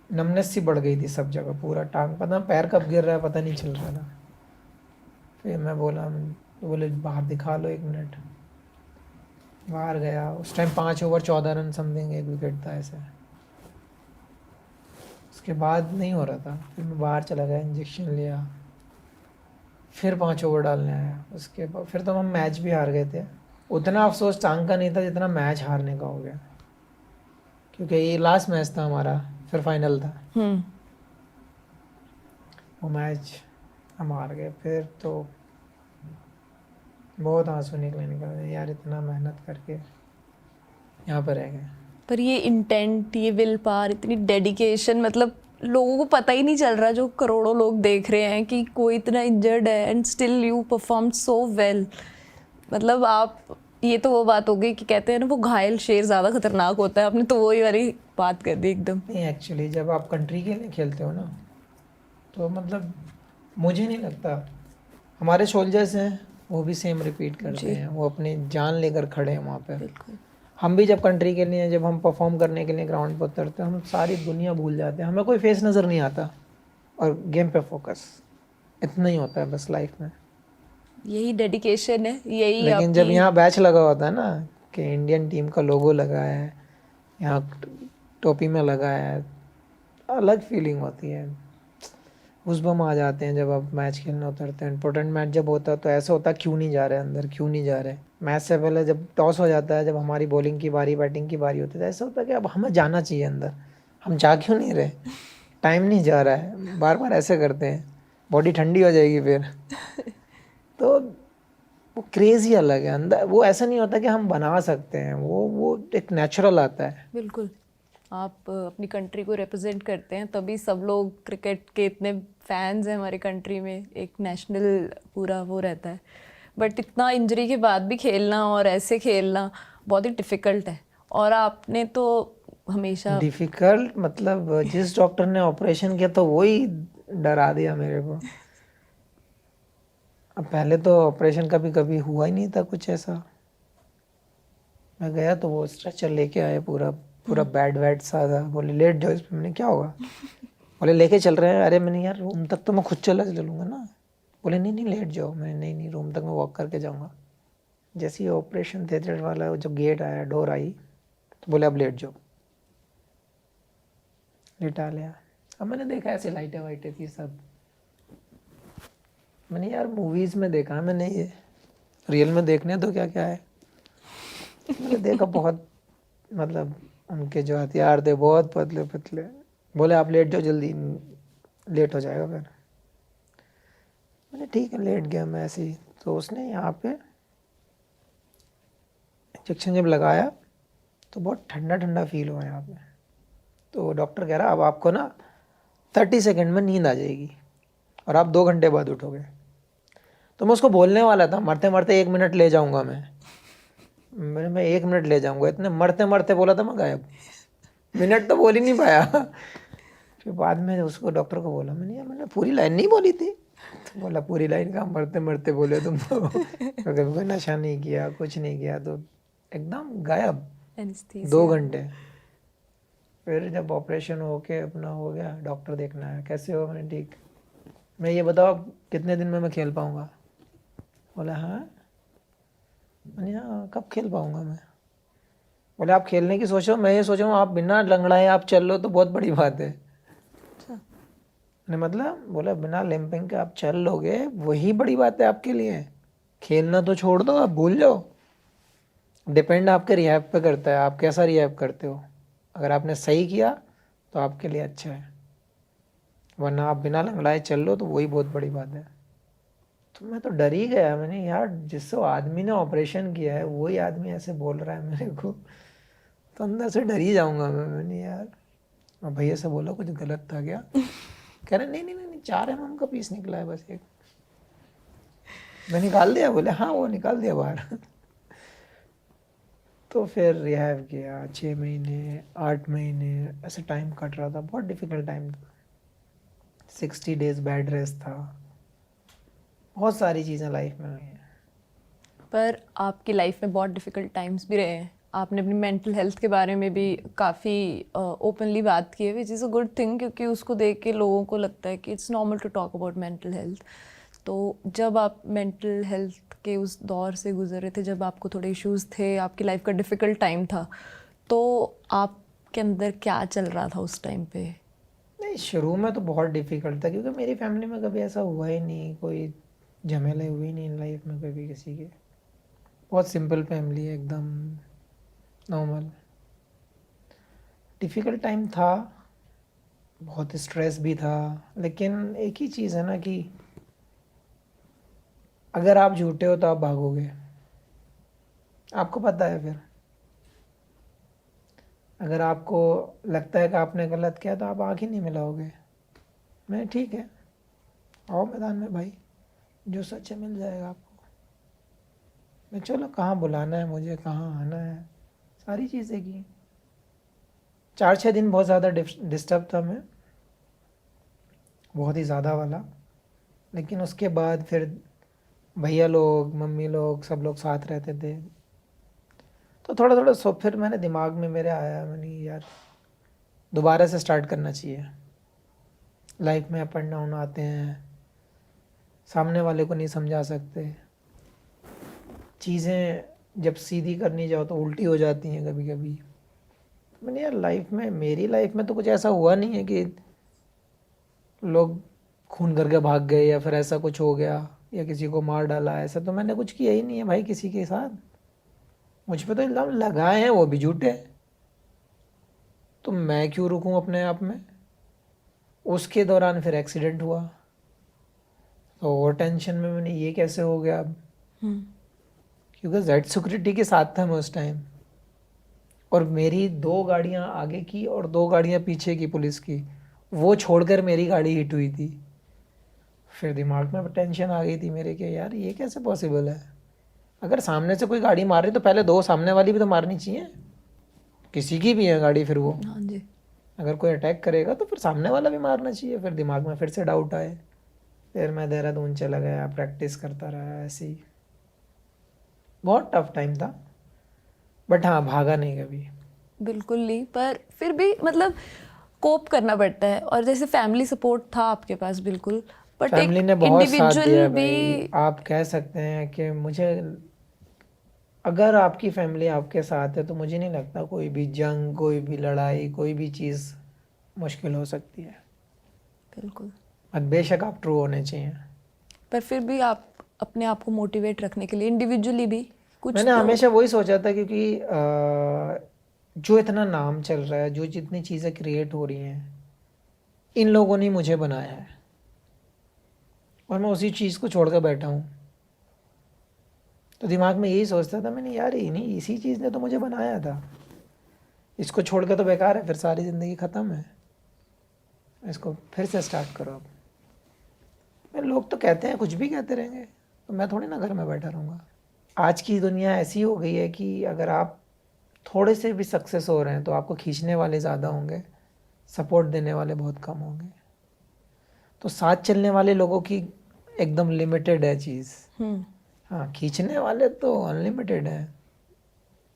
S2: नमनेस सी बढ़ गई थी सब जगह, पूरा टांग, पता पैर कब गिर रहा है पता नहीं चल रहा था। फिर मैं बोला, तो बोले बाहर दिखा लो 1 मिनट। बाहर गया, उस time 5 over 14 run something, 1 wicket था ऐसे। उसके बाद नहीं हो रहा था, फिर मैं बाहर चला गया, इंजेक्शन लिया, फिर 5 ओवर डालने आया। उसके बाद फिर तो हम मैच भी हार गए थे। उतना अफसोस टांग का नहीं था जितना मैच हारने का हो गया, क्योंकि ये लास्ट मैच था हमारा, फिर फाइनल था। वो मैच हम हार गए। फिर तो बहुत आंसू निकले यार, इतना मेहनत करके यहाँ पर रह गए।
S1: पर ये इंटेंट, ये विल पावर, इतनी डेडिकेशन, मतलब लोगों को पता ही नहीं चल रहा, जो करोड़ों लोग देख रहे हैं कि कोई इतना इंजर्ड है and still you perform so well. मतलब आप, ये तो वो बात हो गई कि कहते हैं ना, वो घायल शेर ज़्यादा खतरनाक होता है। आपने तो वही वाली बात कर दी एकदम।
S2: नहीं, एक्चुअली जब आप कंट्री के लिए खेलते हो ना, तो मतलब मुझे नहीं लगता, हमारे सोल्जर्स हैं वो भी सेम रिपीट करते हैं, वो अपनी जान लेकर खड़े हैं वहाँ पे।
S1: बिल्कुल।
S2: हम भी जब कंट्री के लिए, जब हम परफॉर्म करने के लिए ग्राउंड पर उतरते हैं, हम सारी दुनिया भूल जाते हैं, हमें कोई फेस नज़र नहीं आता, और गेम पे फोकस, इतना ही होता है बस लाइफ में।
S1: यही डेडिकेशन है, यही
S2: लेकिन जब
S1: आपकी।
S2: यहाँ बैच लगा होता है ना, कि इंडियन टीम का लोगो लगा है, यहाँ टोपी में लगा है, अलग फीलिंग होती है। उसबम आ जाते हैं जब आप मैच खेलने उतरते हैं। इंपॉर्टेंट मैच जब होता है तो ऐसा होता है, क्यों नहीं जा रहे अंदर, क्यों नहीं जा रहे। मैच से पहले जब टॉस हो जाता है, जब हमारी बॉलिंग की बारी, बैटिंग की बारी होती है, तो ऐसा होता है कि अब हमें जाना चाहिए अंदर, हम जा क्यों नहीं रहे, टाइम नहीं जा रहा है, बार बार ऐसे करते हैं, बॉडी ठंडी हो जाएगी फिर। तो वो क्रेज़ ही अलग है अंदर, वो ऐसा नहीं होता कि हम बना सकते हैं, वो एक नेचुरल आता है।
S1: बिल्कुल। आप अपनी कंट्री को रिप्रेजेंट करते हैं, तभी सब लोग, क्रिकेट के इतने फैंस हैं हमारी कंट्री में, एक नेशनल पूरा वो रहता है। बट इतना इंजरी के बाद भी खेलना और ऐसे खेलना बहुत ही डिफ़िकल्ट है। और आपने तो हमेशा।
S2: डिफ़िकल्ट मतलब, जिस डॉक्टर ने ऑपरेशन किया तो वही डरा दिया मेरे को। अब पहले तो ऑपरेशन कभी कभी हुआ ही नहीं था कुछ ऐसा। मैं गया तो वो स्ट्रेचर लेके आए, पूरा पूरा बेड वेड सा था, बोले लेट जाओ इस पे। मैंने क्या होगा, बोले लेके चल रहे हैं। अरे मैंने यार रूम तक तो मैं खुद चला चलूँगा ना। बोले नहीं नहीं लेट जाओ। मैंने नहीं नहीं, रूम तक मैं वॉक करके जाऊँगा। जैसे ही ऑपरेशन थिएटर वाला जो गेट आया, डोर आई, तो बोले अब लेट जाओ। लेटा लिया। अब मैंने देखा ऐसे लाइटें वाइटें थी सब, मैंने यार मूवीज़ में देखा है मैंने, ये रियल में देखने तो क्या क्या है। मैंने देखा बहुत, मतलब उनके जो हथियार थे बहुत पतले पतले। बोले आप लेट जाओ जल्दी, लेट हो जाएगा फिर। मैंने ठीक है, लेट गया मैं ऐसे ही। तो उसने यहाँ पे इंजेक्शन जब लगाया तो बहुत ठंडा ठंडा फील हुआ यहाँ पे। तो डॉक्टर कह रहा अब आपको ना 30 सेकंड में नींद आ जाएगी, और आप 2 घंटे बाद उठोगे। तो मैं उसको बोलने वाला था मरते मरते 1 मिनट ले जाऊंगा मैं 1 मिनट ले जाऊंगा, इतने मरते मरते बोला था मैं गायब, मिनट तो बोल ही नहीं पाया। फिर बाद में उसको डॉक्टर को बोला मैंने, यार मैंने पूरी लाइन नहीं बोली थी। तो बोला पूरी लाइन का मरते मरते बोले तुम तो। तो कभी कोई नशा नहीं किया, कुछ नहीं किया, तो एकदम गायब 2
S1: एनेस्थीसिया।
S2: घंटे। फिर जब ऑपरेशन होके अपना हो गया, डॉक्टर देखना है कैसे हो, मैंने ठीक, मैं ये बताओ कितने दिन में मैं खेल पाऊँगा। बोला हाँ। मैंने हाँ कब खेल पाऊँगा मैं। बोले आप खेलने की सोचो, मैं ये सोच रहा हूँ आप बिना लंगड़ाए आप चल लो तो बहुत बड़ी बात है।
S1: अच्छा।
S2: मैंने मतलब बोला बिना लिम्पिंग के आप चल लोगे वही बड़ी बात है आपके लिए, खेलना तो छोड़ दो, आप भूल जाओ। डिपेंड आपके रिहैब पे करता है, आप कैसा रिहैब करते हो। अगर आपने सही किया तो आपके लिए अच्छा है, वरना आप बिना लंगड़ाए चल लो तो वही बहुत बड़ी बात है। तो मैं तो डर ही गया, मैंने यार जिससे आदमी ने ऑपरेशन किया है वही आदमी ऐसे बोल रहा है मेरे को, तो अंदर से डर ही जाऊंगा मैंने यार। और भैया से बोला कुछ गलत था क्या, कह रहे नहीं नहीं नहीं 4 mm का पीस निकला है बस एक। मैं निकाल दिया, बोले हाँ वो निकाल दिया बाहर। तो फिर रिहैब किया 6 महीने 8 महीने ऐसे टाइम कट रहा था, बहुत डिफिकल्ट टाइम था। 60 डेज बेड रेस्ट था, बहुत सारी चीज़ें लाइफ में हुई हैं।
S1: पर आपकी लाइफ में बहुत डिफ़िकल्ट टाइम्स भी रहे हैं, आपने अपनी मेंटल हेल्थ के बारे में भी काफ़ी ओपनली बात की है, which is a good thing, क्योंकि उसको देख के लोगों को लगता है कि it's normal to talk about mental health. तो जब आप मेंटल हेल्थ के उस दौर से गुजर रहे थे, जब आपको थोड़े इश्यूज थे, आपकी लाइफ का डिफ़िकल्ट टाइम था, तो आपके अंदर क्या चल रहा था उस टाइम पे?
S2: नहीं शुरू में तो बहुत डिफिकल्ट था, क्योंकि मेरी फैमिली में कभी ऐसा हुआ ही नहीं, कोई झमेले हुए नहीं लाइफ में कभी किसी के। बहुत सिंपल फैमिली है एकदम नॉर्मल। डिफ़िकल्ट टाइम था, बहुत स्ट्रेस भी था, लेकिन एक ही चीज़ है ना कि अगर आप झूठे हो तो आप भागोगे, आपको पता है। फिर अगर आपको लगता है कि आपने गलत किया तो आप आँख ही नहीं मिलाओगे। मैं ठीक है, आओ मैदान में भाई, जो सच है मिल जाएगा आपको। मैं चलो कहाँ बुलाना है मुझे, कहाँ आना है, सारी चीज़ें की। 4-6 दिन बहुत ज़्यादा डिस्टर्ब था मैं, बहुत ही ज़्यादा वाला। लेकिन उसके बाद फिर भैया लोग मम्मी लोग सब लोग साथ रहते थे, तो थोड़ा थोड़ा सो फिर मैंने दिमाग में मेरे आया, मैंने यार दोबारा से स्टार्ट करना चाहिए। लाइफ में अप एंड डाउन आते हैं, सामने वाले को नहीं समझा सकते, चीज़ें जब सीधी करनी जाओ तो उल्टी हो जाती हैं कभी कभी। मैंने यार लाइफ में, मेरी लाइफ में तो कुछ ऐसा हुआ नहीं है कि लोग खून करके भाग गए या फिर ऐसा कुछ हो गया या किसी को मार डाला, ऐसा तो मैंने कुछ किया ही नहीं है भाई किसी के साथ। मुझ पे तो इल्ज़ाम लगाए हैं वो भी झूठे, तो मैं क्यों रुकूं अपने आप में। उसके दौरान फिर एक्सीडेंट हुआ, तो वो टेंशन में मैंने ये कैसे हो गया अब, क्योंकि जेड सिक्योरिटी के साथ था मैं उस टाइम, और मेरी 2 गाड़ियाँ आगे की और 2 गाड़ियाँ पीछे की पुलिस की, वो छोड़कर मेरी गाड़ी हिट हुई थी। फिर दिमाग में टेंशन आ गई थी मेरे कि यार ये कैसे पॉसिबल है। अगर सामने से कोई गाड़ी मार रही तो पहले 2 सामने वाली भी तो मारनी चाहिए, किसी की भी है गाड़ी, फिर वो
S1: हाँ जी।
S2: अगर कोई अटैक करेगा तो फिर सामने वाला भी मारना चाहिए। फिर दिमाग में फिर से डाउट आए, फिर मैं देहरादून चला गया, प्रैक्टिस करता रहा ऐसे ही। बहुत टफ टाइम था, बट हाँ भागा नहीं कभी।
S1: बिल्कुल नहीं, पर फिर भी मतलब कोप करना पड़ता है, और जैसे फैमिली सपोर्ट था आपके पास बिल्कुल, बट
S2: फैमिली
S1: एक
S2: ने बहुत साथ दिया
S1: इंडिविजुअल
S2: है भाई,
S1: भी।
S2: आप कह सकते हैं कि मुझे, अगर आपकी फैमिली आपके साथ है तो मुझे नहीं लगता कोई भी जंग, कोई भी लड़ाई, कोई भी चीज़ मुश्किल हो सकती है।
S1: बिल्कुल।
S2: और बेशक आप ट्रू होने चाहिए।
S1: पर फिर भी आप अपने आप को मोटिवेट रखने के लिए इंडिविजुअली भी कुछ
S2: मैंने
S1: तो।
S2: हमेशा वही सोचा था, क्योंकि जो इतना नाम चल रहा है, जो जितनी चीज़ें क्रिएट हो रही हैं, इन लोगों ने मुझे बनाया है, और मैं उसी चीज़ को छोड़कर बैठा हूँ। तो दिमाग में यही सोचता था मैंने, यार ये नहीं, इसी चीज़ ने तो मुझे बनाया था, इसको छोड़ के तो बेकार है, फिर सारी ज़िंदगी ख़त्म है, इसको फिर से स्टार्ट करो अब। लोग तो कहते हैं कुछ भी कहते रहेंगे, तो मैं थोड़ी ना घर में बैठा रहूँगा। आज की दुनिया ऐसी हो गई है कि अगर आप थोड़े से भी सक्सेस हो रहे हैं तो आपको खींचने वाले ज़्यादा होंगे, सपोर्ट देने वाले बहुत कम होंगे। तो साथ चलने वाले लोगों की एकदम लिमिटेड है चीज़। हाँ, खींचने वाले तो अनलिमिटेड है।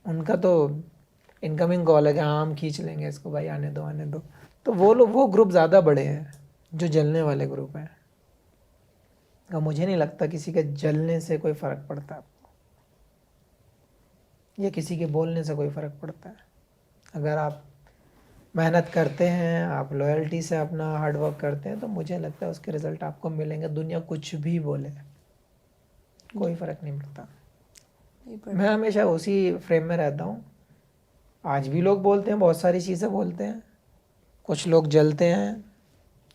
S2: उनका तो इनकमिंग कॉल है कि हाँ हम खींच लेंगे इसको, भाई आने दो आने दो। तो वो लोग, वो ग्रुप ज़्यादा बड़े हैं जो जलने वाले ग्रुप हैं। और मुझे नहीं लगता किसी के जलने से कोई फ़र्क पड़ता है, या किसी के बोलने से कोई फ़र्क पड़ता है। अगर आप मेहनत करते हैं, आप लॉयल्टी से अपना हार्ड वर्क करते हैं, तो मुझे लगता है उसके रिज़ल्ट आपको मिलेंगे। दुनिया कुछ भी बोले, कोई फ़र्क नहीं पड़ता। मैं हमेशा उसी फ्रेम में रहता हूँ। आज भी लोग बोलते हैं, बहुत सारी चीज़ें बोलते हैं, कुछ लोग जलते हैं,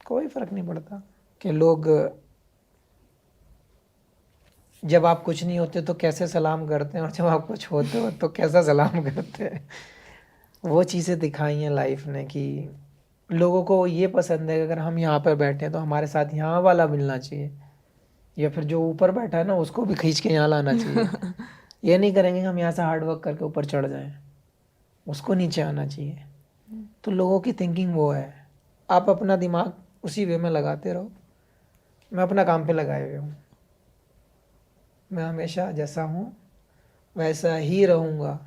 S2: कोई फ़र्क नहीं पड़ता। कि लोग जब आप कुछ नहीं होते तो कैसे सलाम करते हैं, और जब आप कुछ होते हो तो कैसा सलाम करते हैं। वो चीज़ें दिखाई हैं लाइफ ने कि लोगों को ये पसंद है कि अगर हम यहाँ पर बैठे हैं तो हमारे साथ यहाँ वाला मिलना चाहिए, या फिर जो ऊपर बैठा है ना उसको भी खींच के यहाँ लाना चाहिए। ये नहीं करेंगे हम यहाँ से हार्ड वर्क करके ऊपर चढ़ जाएं, उसको नीचे आना चाहिए। तो लोगों की थिंकिंग वो है। आप अपना दिमाग उसी वे में लगाते रहो। मैं अपना काम पे लगाए हुए हूँ। मैं हमेशा जैसा हूँ वैसा ही रहूँगा।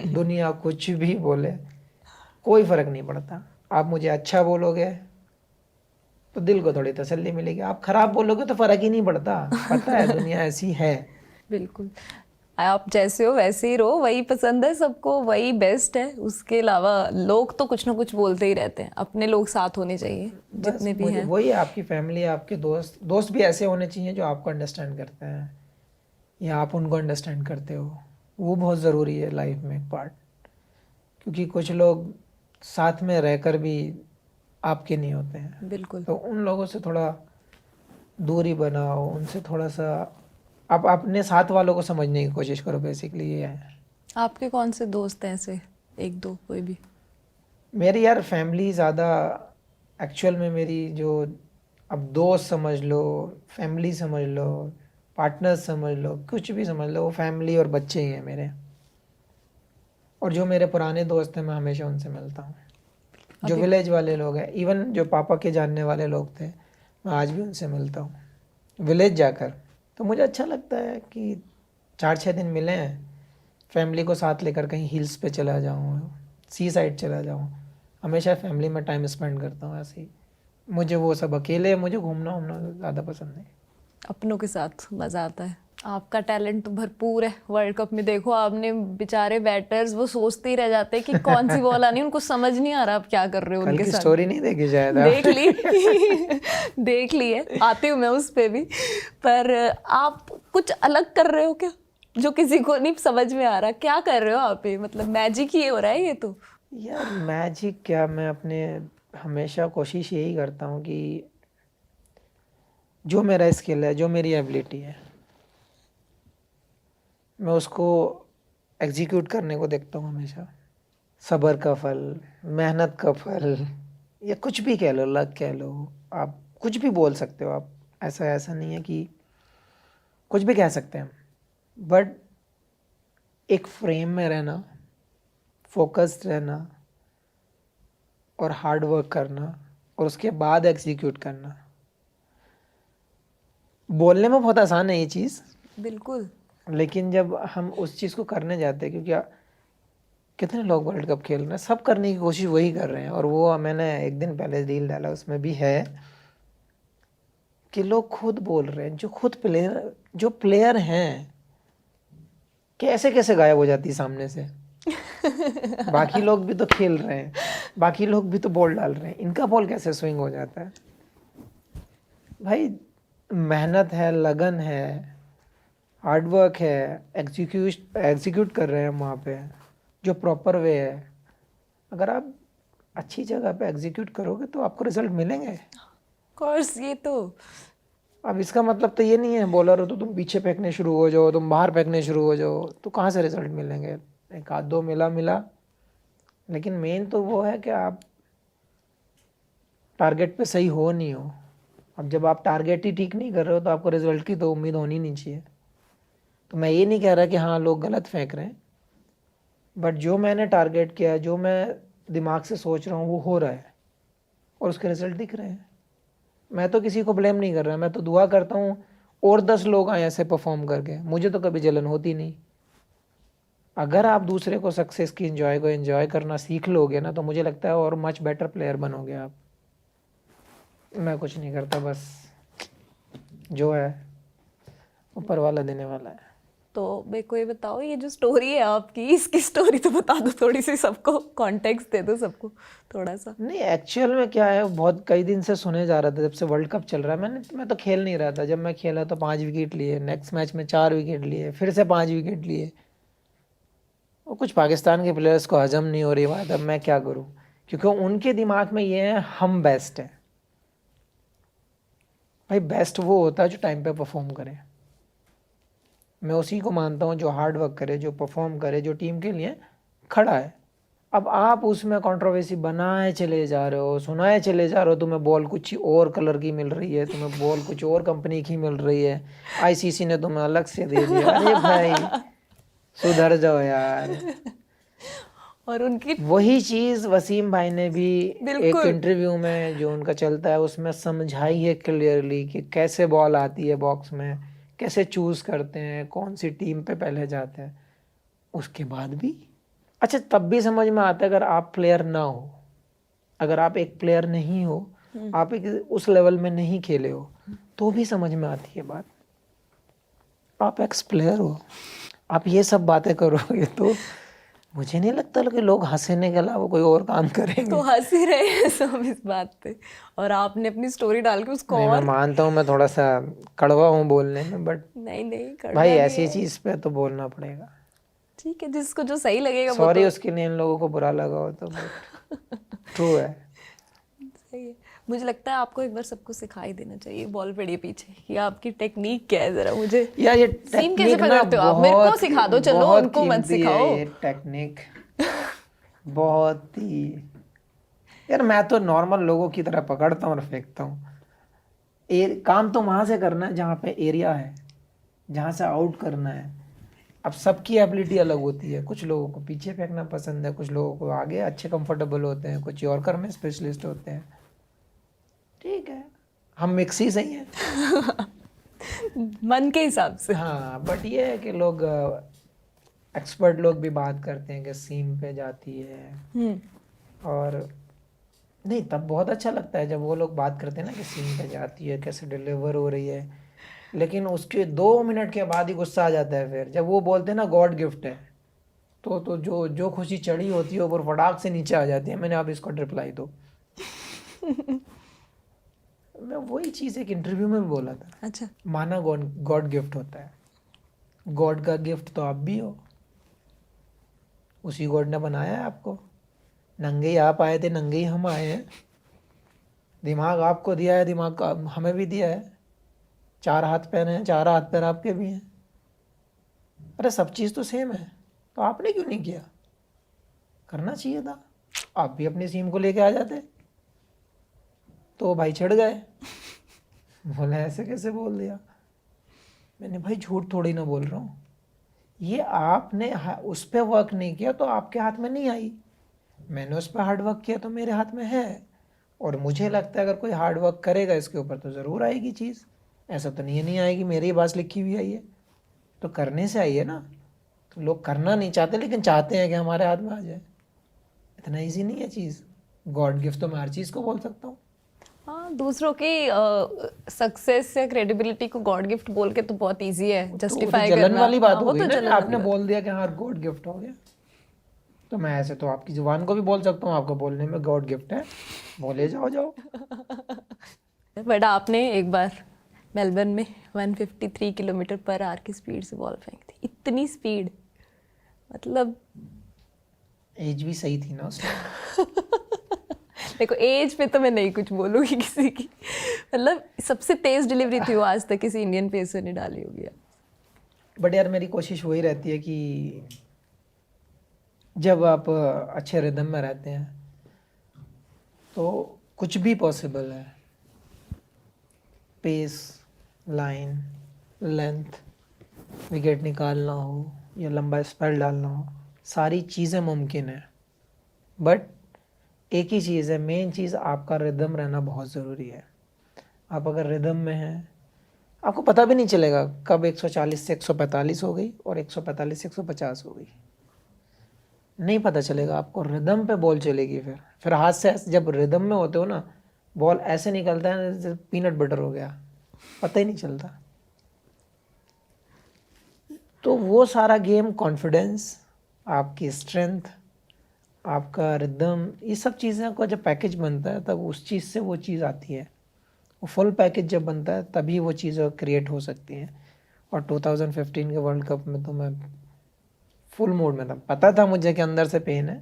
S2: दुनिया कुछ भी बोले कोई फ़र्क नहीं पड़ता। आप मुझे अच्छा बोलोगे तो दिल को थोड़ी तसल्ली मिलेगी, आप ख़राब बोलोगे तो फ़र्क ही नहीं पड़ता। पता है दुनिया ऐसी है।
S1: बिल्कुल, आप जैसे हो वैसे ही रहो, वही पसंद है सबको, वही बेस्ट है। उसके अलावा लोग तो कुछ ना कुछ बोलते ही रहते हैं, अपने लोग साथ होने चाहिए
S2: बस
S1: जितने भी
S2: मुझे
S1: हैं।
S2: वही, आपकी फैमिली, आपके दोस्त भी ऐसे होने चाहिए जो आपको अंडरस्टैंड करते हैं, या आप उनको अंडरस्टैंड करते हो। वो बहुत ज़रूरी है लाइफ में एक पार्ट। क्योंकि कुछ लोग साथ में रहकर भी आपके नहीं होते हैं,
S1: बिल्कुल।
S2: तो उन लोगों से थोड़ा दूरी बनाओ, उनसे थोड़ा सा आप अपने साथ वालों को समझने की कोशिश करो। बेसिकली ये है।
S1: आपके कौन से दोस्त हैं ऐसे, एक दो कोई भी?
S2: मेरी यार फैमिली ज़्यादा, एक्चुअल में मेरी जो, अब दोस्त समझ लो, फैमिली समझ लो, पार्टनर्स समझ लो, कुछ भी समझ लो, वो फैमिली और बच्चे ही हैं मेरे। और जो मेरे पुराने दोस्त हैं मैं हमेशा उनसे मिलता हूँ। जो
S1: अभी
S2: विलेज वाले लोग हैं, इवन जो पापा के जानने वाले लोग थे, मैं आज भी उनसे मिलता हूँ विलेज जाकर। तो मुझे अच्छा लगता है कि 4-6 दिन मिले हैं, फैमिली को साथ लेकर कहीं हिल्स पे चला जाऊँ, सी साइड चला जाऊँ। हमेशा फैमिली में टाइम स्पेंड करता हूँ ऐसे ही। मुझे वो सब अकेले, मुझे घूमना उमना ज़्यादा पसंद नहीं।
S1: अपनों के साथ मज़ा आता है। आपका टैलेंट तो भरपूर है। वर्ल्ड कप में देखो आपने, बेचारे बैटर्स वो सोचते ही रह जाते हैं कि कौन सी बॉल आनी है, उनको समझ नहीं आ रहा आप क्या कर रहे हो
S2: कल
S1: उनके
S2: की
S1: साथ।
S2: स्टोरी नहीं देखी शायद
S1: देख
S2: आप?
S1: ली देख ली है, आती हूँ मैं उस पे भी। पर आप कुछ अलग कर रहे हो क्या, जो किसी को नहीं समझ में आ रहा? क्या कर रहे हो आप? ये मतलब मैजिक ही हो रहा है ये तो।
S2: यार मैजिक क्या, मैं अपने हमेशा कोशिश यही करता हूँ कि जो मेरा स्किल है, जो मेरी एबिलिटी है, मैं उसको एग्जीक्यूट करने को देखता हूँ हमेशा। सब्र का फल, मेहनत का फल, या कुछ भी कह लो, लक कह लो, आप कुछ भी बोल सकते हो। आप ऐसा ऐसा नहीं है कि कुछ भी कह सकते हैं, बट एक फ्रेम में रहना, फोकस्ड रहना और हार्ड वर्क करना, और उसके बाद एग्जीक्यूट करना। बोलने में बहुत आसान है ये चीज़,
S1: बिल्कुल।
S2: लेकिन जब हम उस चीज़ को करने जाते हैं, क्योंकि कितने लोग वर्ल्ड कप खेल रहे हैं, सब करने की कोशिश वही कर रहे हैं। और वो मैंने एक दिन पहले रील डाला, उसमें भी है कि लोग खुद बोल रहे हैं, जो खुद प्लेयर हैं, कैसे कैसे गायब हो जाती है सामने से। बाकी लोग भी तो खेल रहे हैं, बाकी लोग भी तो बॉल डाल रहे हैं, इनका बॉल कैसे स्विंग हो जाता है? भाई मेहनत है, लगन है, हार्ड वर्क है, एग्जीक्यूट कर रहे हैं हम वहाँ पे, जो प्रॉपर वे है। अगर आप अच्छी जगह पे एग्जीक्यूट करोगे तो आपको रिजल्ट मिलेंगे।
S1: कोर्स ये तो
S2: अब इसका मतलब तो ये नहीं है बॉलर हो तो तुम पीछे फेंकने शुरू हो जाओ, तुम बाहर फेंकने शुरू हो जाओ, तो कहाँ से रिजल्ट मिलेंगे? एक आध दो मिला, लेकिन मेन तो वो है कि आप टारगेट पे सही हो नहीं हो। अब जब आप टारगेट ही ठीक नहीं कर रहे हो तो आपको रिजल्ट की तो उम्मीद होनी नहीं चाहिए। तो मैं ये नहीं कह रहा कि हाँ लोग गलत फेंक रहे हैं, बट जो मैंने टारगेट किया है, जो मैं दिमाग से सोच रहा हूँ वो हो रहा है और उसके रिजल्ट दिख रहे हैं। मैं तो किसी को ब्लेम नहीं कर रहा, मैं तो दुआ करता हूँ और 10 लोग आए ऐसे परफॉर्म करके, मुझे तो कभी जलन होती नहीं। अगर आप दूसरे को सक्सेस की एंजॉय करना सीख लोगे ना, तो मुझे लगता है और मच बेटर प्लेयर बनोगे आप। मैं कुछ नहीं करता, बस जो है ऊपर वाला देने वाला है।
S1: तो मेरे को ये बताओ, ये जो स्टोरी है आपकी, इसकी स्टोरी तो बता दो थोड़ी सी, सबको कॉन्टेक्स्ट दे दो सबको थोड़ा सा।
S2: नहीं, एक्चुअल में क्या है, बहुत कई दिन से सुने जा रहा था, जब से वर्ल्ड कप चल रहा है। मैं तो खेल नहीं रहा था, जब मैं खेला तो 5 विकेट लिए, नेक्स्ट मैच में 4 विकेट लिए, फिर से 5 विकेट लिए। और कुछ पाकिस्तान के प्लेयर्स को हजम नहीं हो रही बात, अब मैं क्या करूं, क्योंकि उनके दिमाग में ये है हम बेस्ट है। भाई बेस्ट वो होता है जो टाइम पे परफॉर्म करे। मैं उसी को मानता हूँ जो हार्ड वर्क करे, जो परफॉर्म करे, जो टीम के लिए खड़ा है। अब आप उसमें कंट्रोवर्सी बनाए चले जा रहे हो, सुनाए चले जा रहे हो, तुम्हें बॉल कुछ और कलर की मिल रही है, तुम्हें बॉल कुछ और कंपनी की मिल रही है, आईसीसी ने तुम्हें अलग से दे दिया। अरे भाई सुधर जाओ यार।
S1: और उनकी
S2: वही चीज़ वसीम भाई ने भी एक
S1: बिल्कुल
S2: इंटरव्यू में जो उनका चलता है उसमें समझाई है क्लियरली कि कैसे बॉल आती है बॉक्स में, कैसे चूज करते हैं, कौन सी टीम पे पहले जाते हैं। उसके बाद भी अच्छा, तब भी समझ में आता है अगर आप प्लेयर ना हो, अगर आप एक प्लेयर नहीं हो, आप एक उस लेवल में नहीं खेले हो, तो भी समझ में आती है बात। आप एक्स प्लेयर हो, आप ये सब बातें करोगे तो मुझे नहीं लगता कि लोग हंसने के अलावा कोई और काम करेंगे।
S1: तो हंस ही रहे हैं सब इस बात पे, और आपने अपनी स्टोरी डाल के उसको
S2: नहीं, मैं
S1: और
S2: मानता हूँ मैं थोड़ा सा कड़वा हूँ बोलने में, बट
S1: नहीं नहीं
S2: भाई
S1: करना नहीं
S2: ऐसी
S1: है।
S2: चीज़ पे तो बोलना पड़ेगा।
S1: ठीक है, जिसको जो सही लगेगा वो
S2: सॉरी
S1: तो
S2: उसके लिए इन लोगों को बुरा लगा हो तो, बट ट्रू है।
S1: सही है। मुझे लगता है आपको एक बार सबको सिखाई देना चाहिए बॉल पड़ी है पीछे, कि आपकी टेक्निक क्या है, जरा मुझे
S2: यार ये
S1: सीन कैसे
S2: टेक्निक ना
S1: पकड़ते हो आप, मेरे को सिखा दो, चलो
S2: बहुत
S1: उनको मत
S2: कीमती है
S1: सिखाओ।
S2: ये टेक्निक। बहुत ही यार, मैं तो नॉर्मल लोगों की तरह पकड़ता हूँ और फेंकता हूँ। काम तो वहां से करना है जहाँ पे एरिया है, जहाँ से आउट करना है। अब सबकी एबिलिटी अलग होती है, कुछ लोगों को पीछे फेंकना पसंद है, कुछ लोगों को आगे अच्छे कंफर्टेबल होते हैं, कुछ यॉर्कर में स्पेशलिस्ट होते हैं। ठीक है, हम मिक्स ही सही हैं।
S1: मन के हिसाब से।
S2: हाँ, बट ये है कि लोग एक्सपर्ट लोग भी बात करते हैं कि सीम पे जाती है, और नहीं तब बहुत अच्छा लगता है जब वो लोग बात करते हैं ना कि सीम पे जाती है, कैसे डिलीवर हो रही है। लेकिन उसके 2 मिनट के बाद ही गुस्सा आ जाता है फिर जब वो बोलते हैं ना गॉड गिफ्ट है, तो जो जो खुशी चढ़ी होती है वो फटाक से नीचे आ जाती है। मैंने आप इसको रिप्लाई दो। मैं वही चीज़ एक इंटरव्यू में भी बोला था,
S1: अच्छा,
S2: माना गॉड गॉड गिफ्ट होता है, गॉड का गिफ्ट तो आप भी हो, उसी गॉड ने बनाया है आपको। नंगे ही आप आए थे, नंगे ही हम आए हैं। दिमाग आपको दिया है, दिमाग का हमें भी दिया है। 4 हाथ पैर हैं, 4 हाथ पैर आपके भी हैं। अरे सब चीज़ तो सेम है, तो आपने क्यों नहीं किया? करना चाहिए था, आप भी अपनी सीम को लेके आ जाते। तो भाई चढ़ गए। बोले ऐसे कैसे बोल दिया? मैंने भाई झूठ थोड़ी ना बोल रहा हूँ, ये आपने उस पर वर्क नहीं किया तो आपके हाथ में नहीं आई। मैंने उस पर हार्ड वर्क किया तो मेरे हाथ में है। और मुझे लगता है अगर कोई हार्ड वर्क करेगा इसके ऊपर तो ज़रूर आएगी चीज़। ऐसा तो नहीं आएगी मेरी बात लिखी हुई आई है, तो करने से आई है ना। तो लोग करना नहीं चाहते लेकिन चाहते हैं कि हमारे हाथ में आ जाए। इतना इजी नहीं है चीज़। गॉड गिफ्ट तो मैं हर चीज़ को बोल सकता हूँ।
S1: हाँ, दूसरों की सक्सेस या क्रेडिबिलिटी को गॉड गिफ्ट बोल के तो बहुत इजी है
S2: वो
S1: जस्टिफाई
S2: जलन
S1: करना।
S2: वाली बात
S1: हाँ,
S2: हो
S1: वो
S2: गई
S1: तो
S2: ना कि
S1: जलन वाली
S2: आपने
S1: बात।
S2: बोल दिया कि हाँ गॉड गिफ्ट हो गया। तो मैं ऐसे तो आपकी जुबान को भी बोल सकता हूँ, आपको बोलने में गॉड गिफ्ट है, बोले जाओ जाओ।
S1: बट आपने एक बार मेलबर्न में 153 किलोमीटर पर आवर की स्पीड से बॉल फेंक दी, इतनी स्पीड, मतलब
S2: एज भी सही थी ना उस टाइम।
S1: देखो एज पे तो मैं नहीं कुछ बोलूँगी किसी की, मतलब सबसे तेज डिलीवरी थी वो आज तक किसी इंडियन पेसर ने डाली होगी।
S2: बट यार मेरी कोशिश वही रहती है कि जब आप अच्छे रिदम में रहते हैं तो कुछ भी पॉसिबल है। पेस, लाइन, लेंथ, विकेट निकालना हो या लंबा स्पेल डालना हो, सारी चीज़ें मुमकिन है। बट एक ही चीज़ है, मेन चीज़ आपका रिदम रहना बहुत ज़रूरी है। आप अगर रिदम में हैं, आपको पता भी नहीं चलेगा कब 140 से 145 हो गई और 145 से 150 हो गई, नहीं पता चलेगा आपको। रिदम पे बॉल चलेगी, फिर हाथ से जब रिदम में होते हो ना, बॉल ऐसे निकलता है जैसे पीनट बटर हो गया, पता ही नहीं चलता। तो वो सारा गेम कॉन्फिडेंस, आपकी स्ट्रेंथ, आपका रिदम, ये सब चीज़ें का जब पैकेज बनता है तब उस चीज़ से वो चीज़ आती है। वो फुल पैकेज जब बनता है तभी वो चीज़ें क्रिएट हो सकती हैं। और 2015 के वर्ल्ड कप में तो मैं फुल मोड में था, पता था मुझे कि अंदर से पेन है,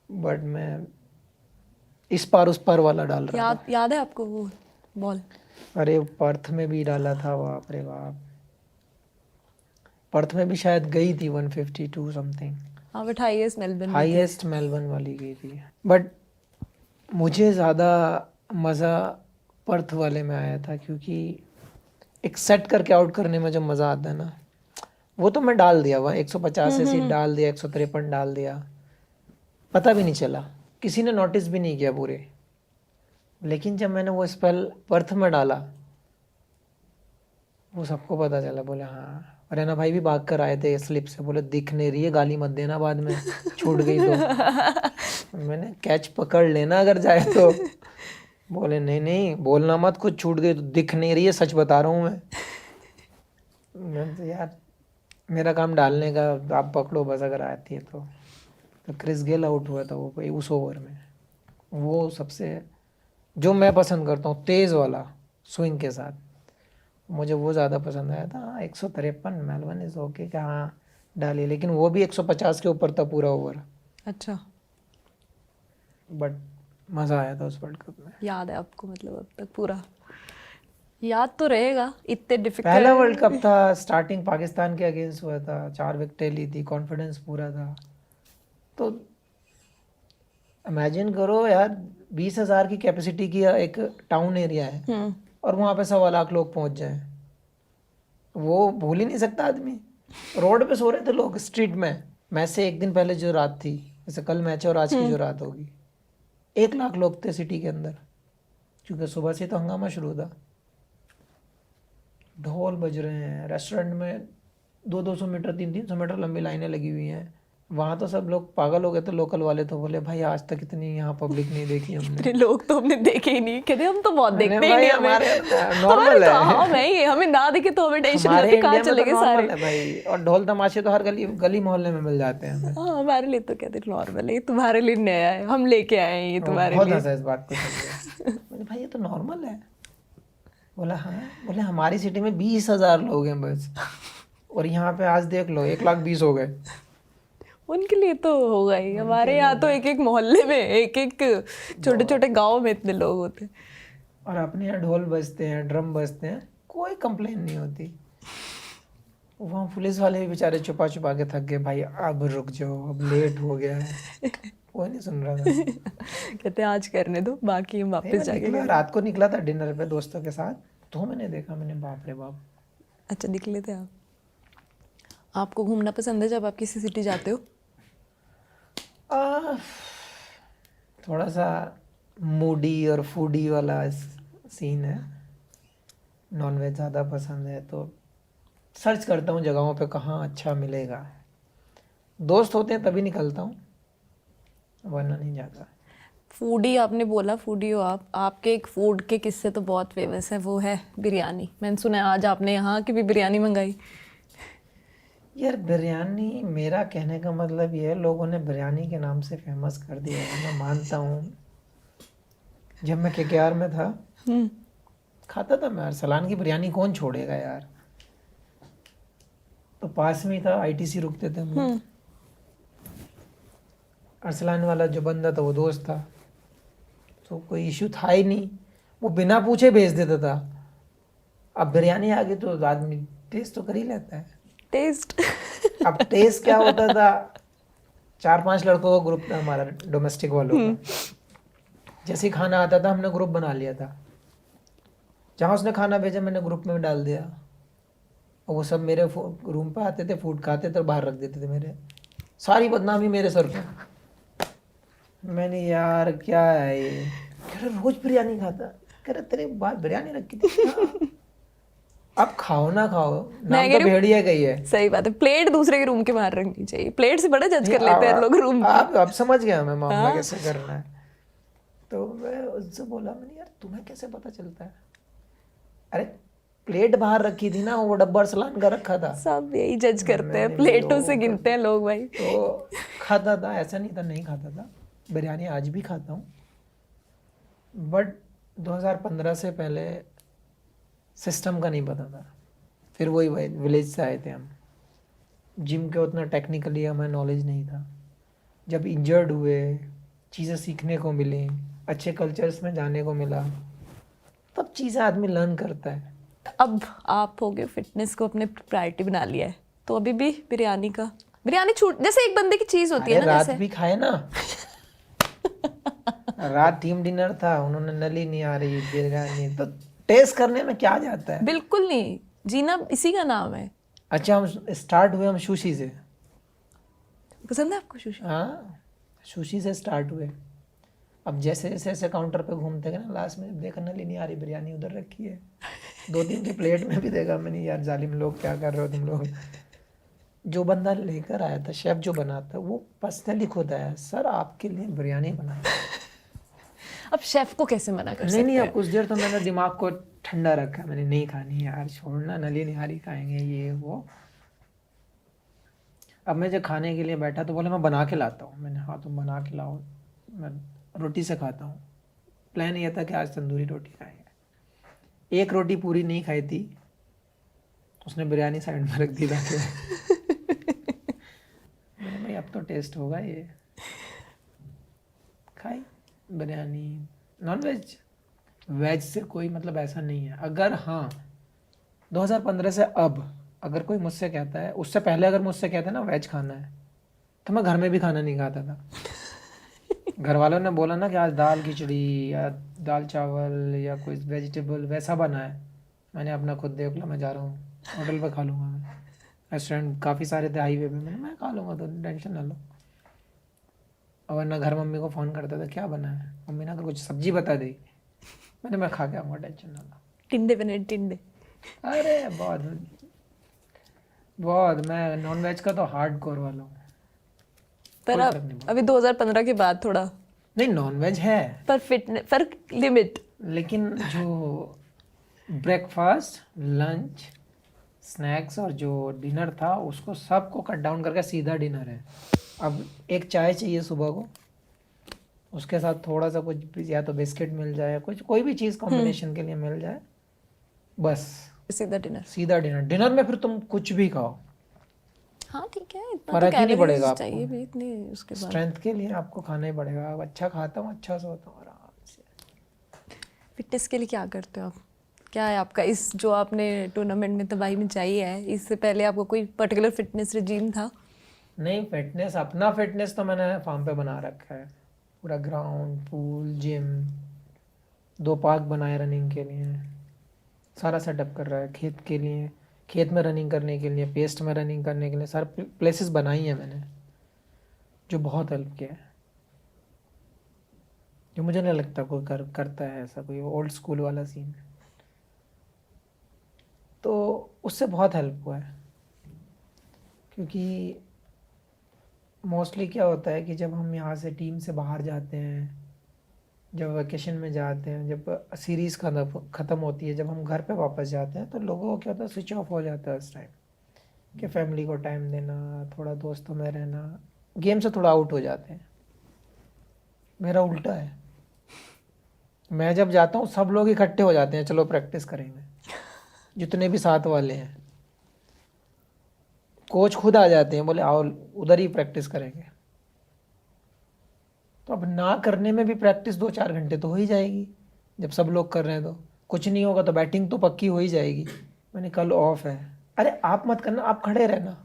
S2: बट मैं इस पार उस पार वाला डाल रहा था।
S1: याद है आपको वो बॉल?
S2: अरे पर्थ में भी डाला था, बाप रे बाप, पर्थ में भी शायद गई थी 152 समथिंग।
S1: हाँ, but highest Melbourne
S2: highest Melbourne वाली गई थी। बट मुझे ज़्यादा मज़ा पर्थ वाले में आया था, क्योंकि एक सेट करके आउट करने में जो मज़ा आता है ना, वो तो मैं डाल दिया, वह 150 ऐसे डाल दिया, 153 डाल दिया, पता भी नहीं चला, किसी ने नोटिस भी नहीं किया पूरे। लेकिन जब मैंने वो स्पेल पर्थ में डाला, वो सबको पता चला, बोले हाँ। रैना भाई भी भाग कर आए थे स्लिप से, बोले दिख नहीं रही है, गाली मत देना बाद में छूट गई तो। मैंने कैच पकड़ लेना अगर जाए तो। बोले नहीं नहीं बोलना मत, कुछ छूट गई तो, दिख नहीं रही है, सच बता रहा हूँ मैं तो यार मेरा काम डालने का, आप पकड़ो बस अगर आती है तो क्रिस गेल आउट हुआ था वो उस ओवर में। वो सबसे जो मैं पसंद करता हूँ तेज़ वाला स्विंग के साथ, मुझे वो ज़्यादा पसंद आया था। 153 मेलबर्न इज़ ओके कि हाँ डाली, लेकिन वो भी 150 के ऊपर था पूरा ओवर।
S1: अच्छा,
S2: बट मज़ा आया था उस वर्ल्ड कप में।
S1: याद है आपको? मतलब अब तक पूरा याद तो रहेगा, इतने डिफिकल्ट।
S2: पहला वर्ल्ड कप था, स्टार्टिंग पाकिस्तान के अगेंस्ट हुआ था, 4 विकेटें ली थी, कॉन्फिडेंस पूरा था। तो इमेजिन करो यार, 20,000 की कैपेसिटी की एक टाउन एरिया है और वहाँ पे 1.25 लाख लोग पहुँच जाएं, वो भूल ही नहीं सकता आदमी। रोड पे सो रहे थे लोग स्ट्रीट में। मैच से एक दिन पहले जो रात थी, जैसे कल मैच है और आज की जो रात होगी, 1 लाख लोग थे सिटी के अंदर, क्योंकि सुबह से तो हंगामा शुरू था। ढोल बज रहे हैं, रेस्टोरेंट में 200-200 मीटर 300-300 मीटर लंबी लाइनें लगी हुई हैं। वहाँ तो सब लोग पागल हो गए थे, लोकल वाले तो बोले भाई आज तक इतनी यहाँ पब्लिक नहीं देखी हमने।
S1: इतने लोग तो हमने देखे ही नहीं, कहते हम तो बहुत
S2: मैंने
S1: देखते ही
S2: भाई
S1: नहीं, हमें
S2: हमारे नॉर्मल है,
S1: हाँ भाई, हमें ना दिखे तो हमें टेंशन
S2: हमारे
S1: रहती, कहाँ
S2: इंडिया में
S1: चले
S2: तो
S1: गए सारे।
S2: नॉर्मल है भाई। और ढोल तमाशे तो हर गली गली मोहल्ले में मिल जाते हैं हमें।
S1: हाँ, हमारे लिए तो कहते नॉर्मल है, ये तुम्हारे लिए नया है, हम लेके आए हैं ये तुम्हारे
S2: बहुत
S1: लिए।
S2: हंसा इस बात को सुन के। मैंने भाई ये तो नॉर्मल है। बोला हाँ, बोले हमारी सिटी में 20,000 लोग हैं बस, और यहाँ पे आज देख लो 1,20,000 हो गए।
S1: उनके लिए तो होगा ही, हमारे यहाँ तो एक एक मोहल्ले में, एक एक छोटे छोटे गांव में इतने लोग होते हैं।
S2: और अपने यहाँ ढोल बजते हैं, ड्रम बजते हैं, कोई कंप्लेन नहीं होती। वहाँ पुलिस वाले भी बेचारे छुपा छुपा के थक गए, भाई अब रुक जाओ, अब लेट हो गया है। कोई नहीं सुन रहा था।
S1: कहते आज करने दो, बाकी हम वापस जाके
S2: निकला, रात को निकला था डिनर पे दोस्तों के साथ, तो मैंने देखा, मैंने बाप रे बाप।
S1: अच्छा, निकले थे आप? आपको घूमना पसंद है जब आप किसी सिटी जाते हो?
S2: थोड़ा सा मूडी और फूडी वाला सीन है। नॉनवेज ज़्यादा पसंद है, तो सर्च करता हूँ जगहों पे कहाँ अच्छा मिलेगा। दोस्त होते हैं तभी निकलता हूँ, वरना नहीं जाता।
S1: फूडी आपने बोला, फूडी हो आप, आपके एक फूड के किस्से तो बहुत फेमस है, वो है बिरयानी। मैंने सुना है आज आपने यहाँ की भी बिरयानी मंगाई।
S2: यार बिरयानी, मेरा कहने का मतलब ये है, लोगों ने बिरयानी के नाम से फेमस कर दिया है, मैं मानता हूँ। जब मैं केकेआर में था खाता था मैं, अरसलान की बिरयानी कौन छोड़ेगा यार। तो पास में ही था, आईटीसी रुकते थे हम लोग। अरसलान वाला जो बंदा था वो दोस्त था, तो कोई इशू था ही नहीं, वो बिना पूछे भेज देता था। अब बिरयानी आ गई तो आदमी टेस्ट तो कर ही लेता है।
S1: टेस्ट
S2: अब टेस्ट क्या होता था, 4-5 लड़कों का ग्रुप था हमारा, डोमेस्टिक वालों का। जैसे ही खाना आता था हमने ग्रुप बना लिया था, जहाँ उसने खाना भेजा मैंने ग्रुप में डाल दिया, और वो सब मेरे रूम पे आते थे, फूड खाते थे और बाहर रख देते थे, मेरे सारी बदनामी मेरे सर पे। मैंने यार क्या है ये, कह रहे रोज बिरयानी खाता, कह रहे तेरे बाहर बिरयानी रखी थी। हाँ। अब खाओ ना खाओ,
S1: मैं
S2: नाम
S1: कह
S2: तो
S1: रही हूँ,
S2: भेड़िया का ही है।
S1: सही बात है, प्लेट दूसरे के रूम के बाहर रखनी चाहिए, प्लेट से बड़ा जज
S2: नहीं
S1: कर लेते हैं लोग रूम की।
S2: आप समझ गया मैं मामला
S1: हाँ
S2: कैसे करना है। तो मैं उससे बोला, मैंने यार तुम्हें कैसे पता चलता है? अरे प्लेट बाहर रखी थी ना, वो डब्बा अरसलान का रखा था।
S1: सब यही जज करते हैं,
S2: मैंने भी
S1: प्लेटों से
S2: ओ कर
S1: गिनते हैं लोग भाई।
S2: तो खाता था, ऐसा नहीं था नहीं खाता था, बिरयानी आज भी खाता हूँ, बट 2015 से पहले सिस्टम का नहीं पता था। फिर वही विलेज से आए थे हम, जिम के उतना टेक्निकली हमें नॉलेज नहीं था। जब इंजर्ड हुए, चीज़ें सीखने को मिली, अच्छे कल्चर्स में जाने को मिला, तब चीज़ें आदमी लर्न करता है।
S1: अब आप हो गए फिटनेस को अपने प्रायोरिटी बना लिया है, तो अभी भी बिरयानी छूट, जैसे एक बंदे की चीज होती है
S2: अरे
S1: ना,
S2: रात
S1: जैसे
S2: भी खाए ना। रात टीम डिनर था, उन्होंने नली नहीं आ रही बिरयानी, तो टेस्ट करने में क्या जाता है।
S1: बिल्कुल नहीं, जीना इसी का नाम है।
S2: अच्छा हम स्टार्ट हुए हम सुशी से।
S1: पसंद है आपको सुशी?
S2: हाँ सुशी से स्टार्ट हुए। अब जैसे जैसे ऐसे काउंटर पे घूमते गए ना, लास्ट में देखा नली नहीं आ रही, बिरयानी उधर रखी है, 2-3 की प्लेट में भी देखा मैंने, यार जालिम लोग क्या कर रहे हो तुम लोग। जो बंदा लेकर आया था, शेफ जो बनाता, वो पर्सनली खुद आया, सर आपके लिए बिरयानी बनाई।
S1: अब शेफ को कैसे मना कर
S2: नहीं
S1: सकते
S2: नहीं, अब
S1: हैं?
S2: कुछ देर तो मैंने दिमाग को ठंडा रखा, मैंने नहीं खानी यार, छोड़ना, नली निहारी खाएंगे ये वो। अब मैं जब खाने के लिए बैठा तो बोले मैं बना के लाता हूँ। मैंने हाँ तुम बना के लाओ, मैं रोटी से खाता हूँ। प्लान ये था कि आज तंदूरी रोटी खाएंगे। एक रोटी पूरी नहीं खाई थी, उसने बिरयानी साइड में रख दी लाके। मैंने भाई अब तो टेस्ट होगा ये, खाई बिरयानी। नॉन वेज वेज से कोई मतलब ऐसा नहीं है। अगर हाँ 2015 से अब अगर कोई मुझसे कहता है, उससे पहले अगर मुझसे कहता है ना वेज खाना है, तो मैं घर में भी खाना नहीं खाता था। घर वालों ने बोला ना कि आज दाल खिचड़ी या दाल चावल या कोई वेजिटेबल वैसा बना है, मैंने अपना खुद देख लो, मैं जा रहा हूँ होटल पे खा लूँगा। मैं रेस्टोरेंट काफ़ी सारे थे हाईवे पे, मैं खा लूँगा, तो टेंशन ना लो। और वरना घर मम्मी को फ़ोन करता था क्या बना है, मम्मी ने अगर कुछ सब्जी बता दी, मैं खा के आऊँगा, टेंशन ना लो।
S1: टिंडे बने टिंडे।
S2: अरे बहुत बहुत, मैं नॉन वेज का तो हार्ड कोर वाला हूँ,
S1: पर
S2: कोई
S1: अब
S2: फर्क नहीं पड़ता।
S1: अभी 2015 के बाद थोड़ा,
S2: नहीं नॉन वेज है,
S1: पर फिटनेस पर लिमिट।
S2: लेकिन जो ब्रेकफास्ट लंच स्नैक्स और जो डिनर था उसको सबको कट डाउन करके सीधा डिनर है। अब एक चाय चाहिए सुबह को, उसके साथ थोड़ा सा कुछ भी, या तो बिस्किट मिल जाए, कुछ कोई भी चीज़ कॉम्बिनेशन के लिए मिल जाए, बस
S1: सीधा डिनर।
S2: सीधा डिनर। डिनर में फिर तुम कुछ भी खाओ,
S1: हाँ ठीक है, इतना तो
S2: फर्क ही नहीं पड़ेगा
S1: कैलोरीज
S2: आपको।
S1: चाहिए भी इतनी, उसके बाद
S2: स्ट्रेंथ के लिए आपको खाना ही पड़ेगा। अब अच्छा खाता हूँ, अच्छा सोता हूँ आराम से।
S1: फिटनेस के लिए क्या करते हो आप? क्या है आपका, इस जो आपने टूर्नामेंट में तबाही मचाई है, इससे पहले आपको कोई पर्टिकुलर फिटनेस रिजीम था?
S2: नहीं फिटनेस, अपना फिटनेस तो मैंने फार्म पे बना रखा है, पूरा ग्राउंड पूल जिम, 2 पार्क बनाए रनिंग के लिए, सारा सेटअप कर रहा है। खेत के लिए, खेत में रनिंग करने के लिए, पेस्ट में रनिंग करने के लिए सारे प्लेसेस बनाई हैं मैंने, जो बहुत हेल्प किया है। जो मुझे नहीं लगता कोई करता है ऐसा, कोई ओल्ड स्कूल वाला सीन, तो उससे बहुत हेल्प हुआ है। क्योंकि मोस्टली क्या होता है कि जब हम यहाँ से टीम से बाहर जाते हैं, जब वेकेशन में जाते हैं, जब सीरीज़ ख़त्म होती है, जब हम घर पे वापस जाते हैं, तो लोगों को क्या होता है, स्विच ऑफ हो जाता है उस टाइम, कि फैमिली को टाइम देना, थोड़ा दोस्तों में रहना, गेम से थोड़ा आउट हो जाते हैं। मेरा उल्टा है, मैं जब जाता हूँ सब लोग इकट्ठे हो जाते हैं, चलो प्रैक्टिस करेंगे, जितने भी साथ वाले हैं। कोच खुद आ जाते हैं, बोले आओ उधर ही प्रैक्टिस करेंगे। तो अब ना करने में भी प्रैक्टिस 2-4 घंटे तो हो ही जाएगी, जब सब लोग कर रहे हैं। तो कुछ नहीं होगा तो बैटिंग तो पक्की हो ही जाएगी। मैंने कल ऑफ है, अरे आप मत करना, आप खड़े रहना,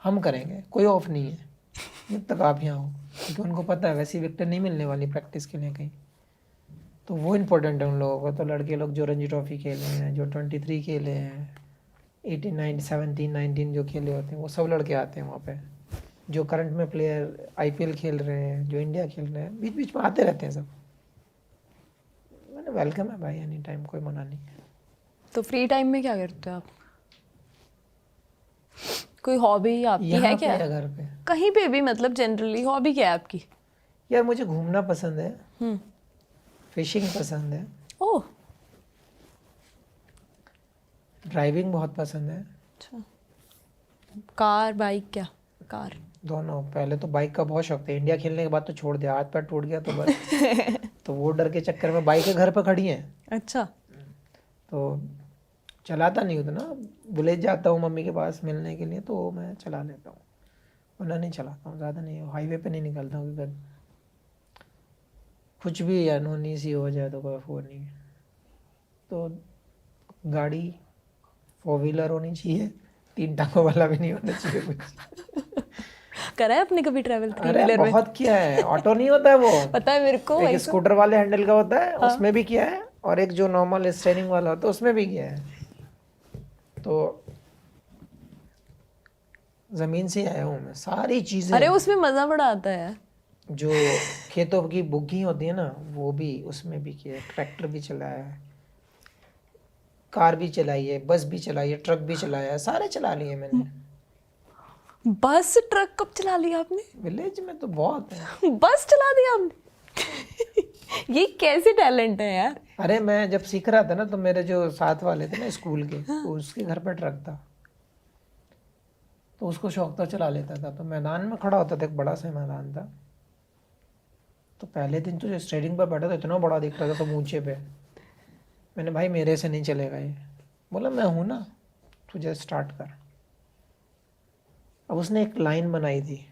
S2: हम करेंगे, कोई ऑफ नहीं है जब तक आप यहाँ हो। क्योंकि उनको पता है वैसी विकेट नहीं मिलने वाली प्रैक्टिस के लिए कहीं। तो वो इम्पोर्टेंट है उन लोगों को। तो लड़के लोग जो रणजी ट्रॉफी खेले हैं, जो 23 खेले हैं, 18 19 17 19 जो खेले होते हैं, वो सब लड़के आते हैं वहाँ पे। जो करंट में प्लेयर आईपीएल खेल रहे हैं, जो इंडिया खेल रहे हैं, बीच बीच में आते रहते हैं सब। मैंने वेलकम है भाई, एनी टाइम, कोई मना नहीं है।
S1: तो फ्री टाइम में क्या करते हो आप? कोई हॉबी आपकी है
S2: यहाँ
S1: क्या?
S2: पे या घर पे?
S1: कहीं पे भी, मतलब जनरली हॉबी क्या है आपकी?
S2: यार मुझे घूमना पसंद है,
S1: हम्म।
S2: फिशिंग पसंद है,
S1: ओह,
S2: ड्राइविंग बहुत पसंद है।
S1: अच्छा। Car, bike? क्या कार?
S2: दोनों। पहले तो बाइक का बहुत शौक था, इंडिया खेलने के बाद तो छोड़ दिया, हाथ पैर टूट गया तो बस। तो वो डर के चक्कर में बाइकें घर पर खड़ी हैं,
S1: अच्छा।
S2: तो चलाता नहीं उतना। विलेज जाता हूँ मम्मी के पास मिलने के लिए तो मैं चला लेता हूँ, वरना नहीं चलाता हूँ, ज़्यादा नहीं। हाईवे पे नहीं निकलता हूँ क्योंकि कुछ भी अनहोनी सी हो जाए तो कोई वो नहीं है। तो गाड़ी 4 व्हीलर होनी चाहिए, 3 टांगों वाला भी नहीं होना चाहिए कुछ।
S1: करा है आपने कभी ट्रैवल थ्री
S2: अरे
S1: व्हीलर में?
S2: बहुत किया है। ऑटो नहीं होता है वो,
S1: पता है मेरे को,
S2: एक
S1: वही तो।
S2: स्कूटर वाले हैंडल का होता है, उसमें भी किया है, और एक जो नॉर्मल स्टेयरिंग वाला होता है उसमें भी किया है। तो जमीन से आया हूँ मैं, सारी चीजें।
S1: अरे उसमें मजा बड़ा आता है यार।
S2: जो खेतों की बुग्गी होती है ना, वो भी उसमें भी किया है। ट्रैक्टर भी चलाया है, कार भी चलाई है, बस भी चलाई है, ट्रक भी चलाया है, सारे चला लिए मैंने।
S1: बस ट्रक कब चला लिया आपने?
S2: विलेज में तो बहुत है।
S1: बस चला दिया आपने? ये कैसे टैलेंट है यार?
S2: अरे मैं जब सीख रहा था ना, तो मेरे जो साथ वाले थे ना स्कूल के, तो उसके घर पर ट्रक था, तो उसको शौक था, चला लेता था। तो मैदान में खड़ा होता था, एक बड़ा सा मैदान था। तो पहले दिन तो जो स्टेयरिंग पर बैठा था, इतना बड़ा दिख रहा था सब ऊंचे पे। मैंने, भाई मेरे से नहीं चलेगा ये। बोला मैं हूं ना, तुझे स्टार्ट कर। अब उसने एक लाइन बनाई थी,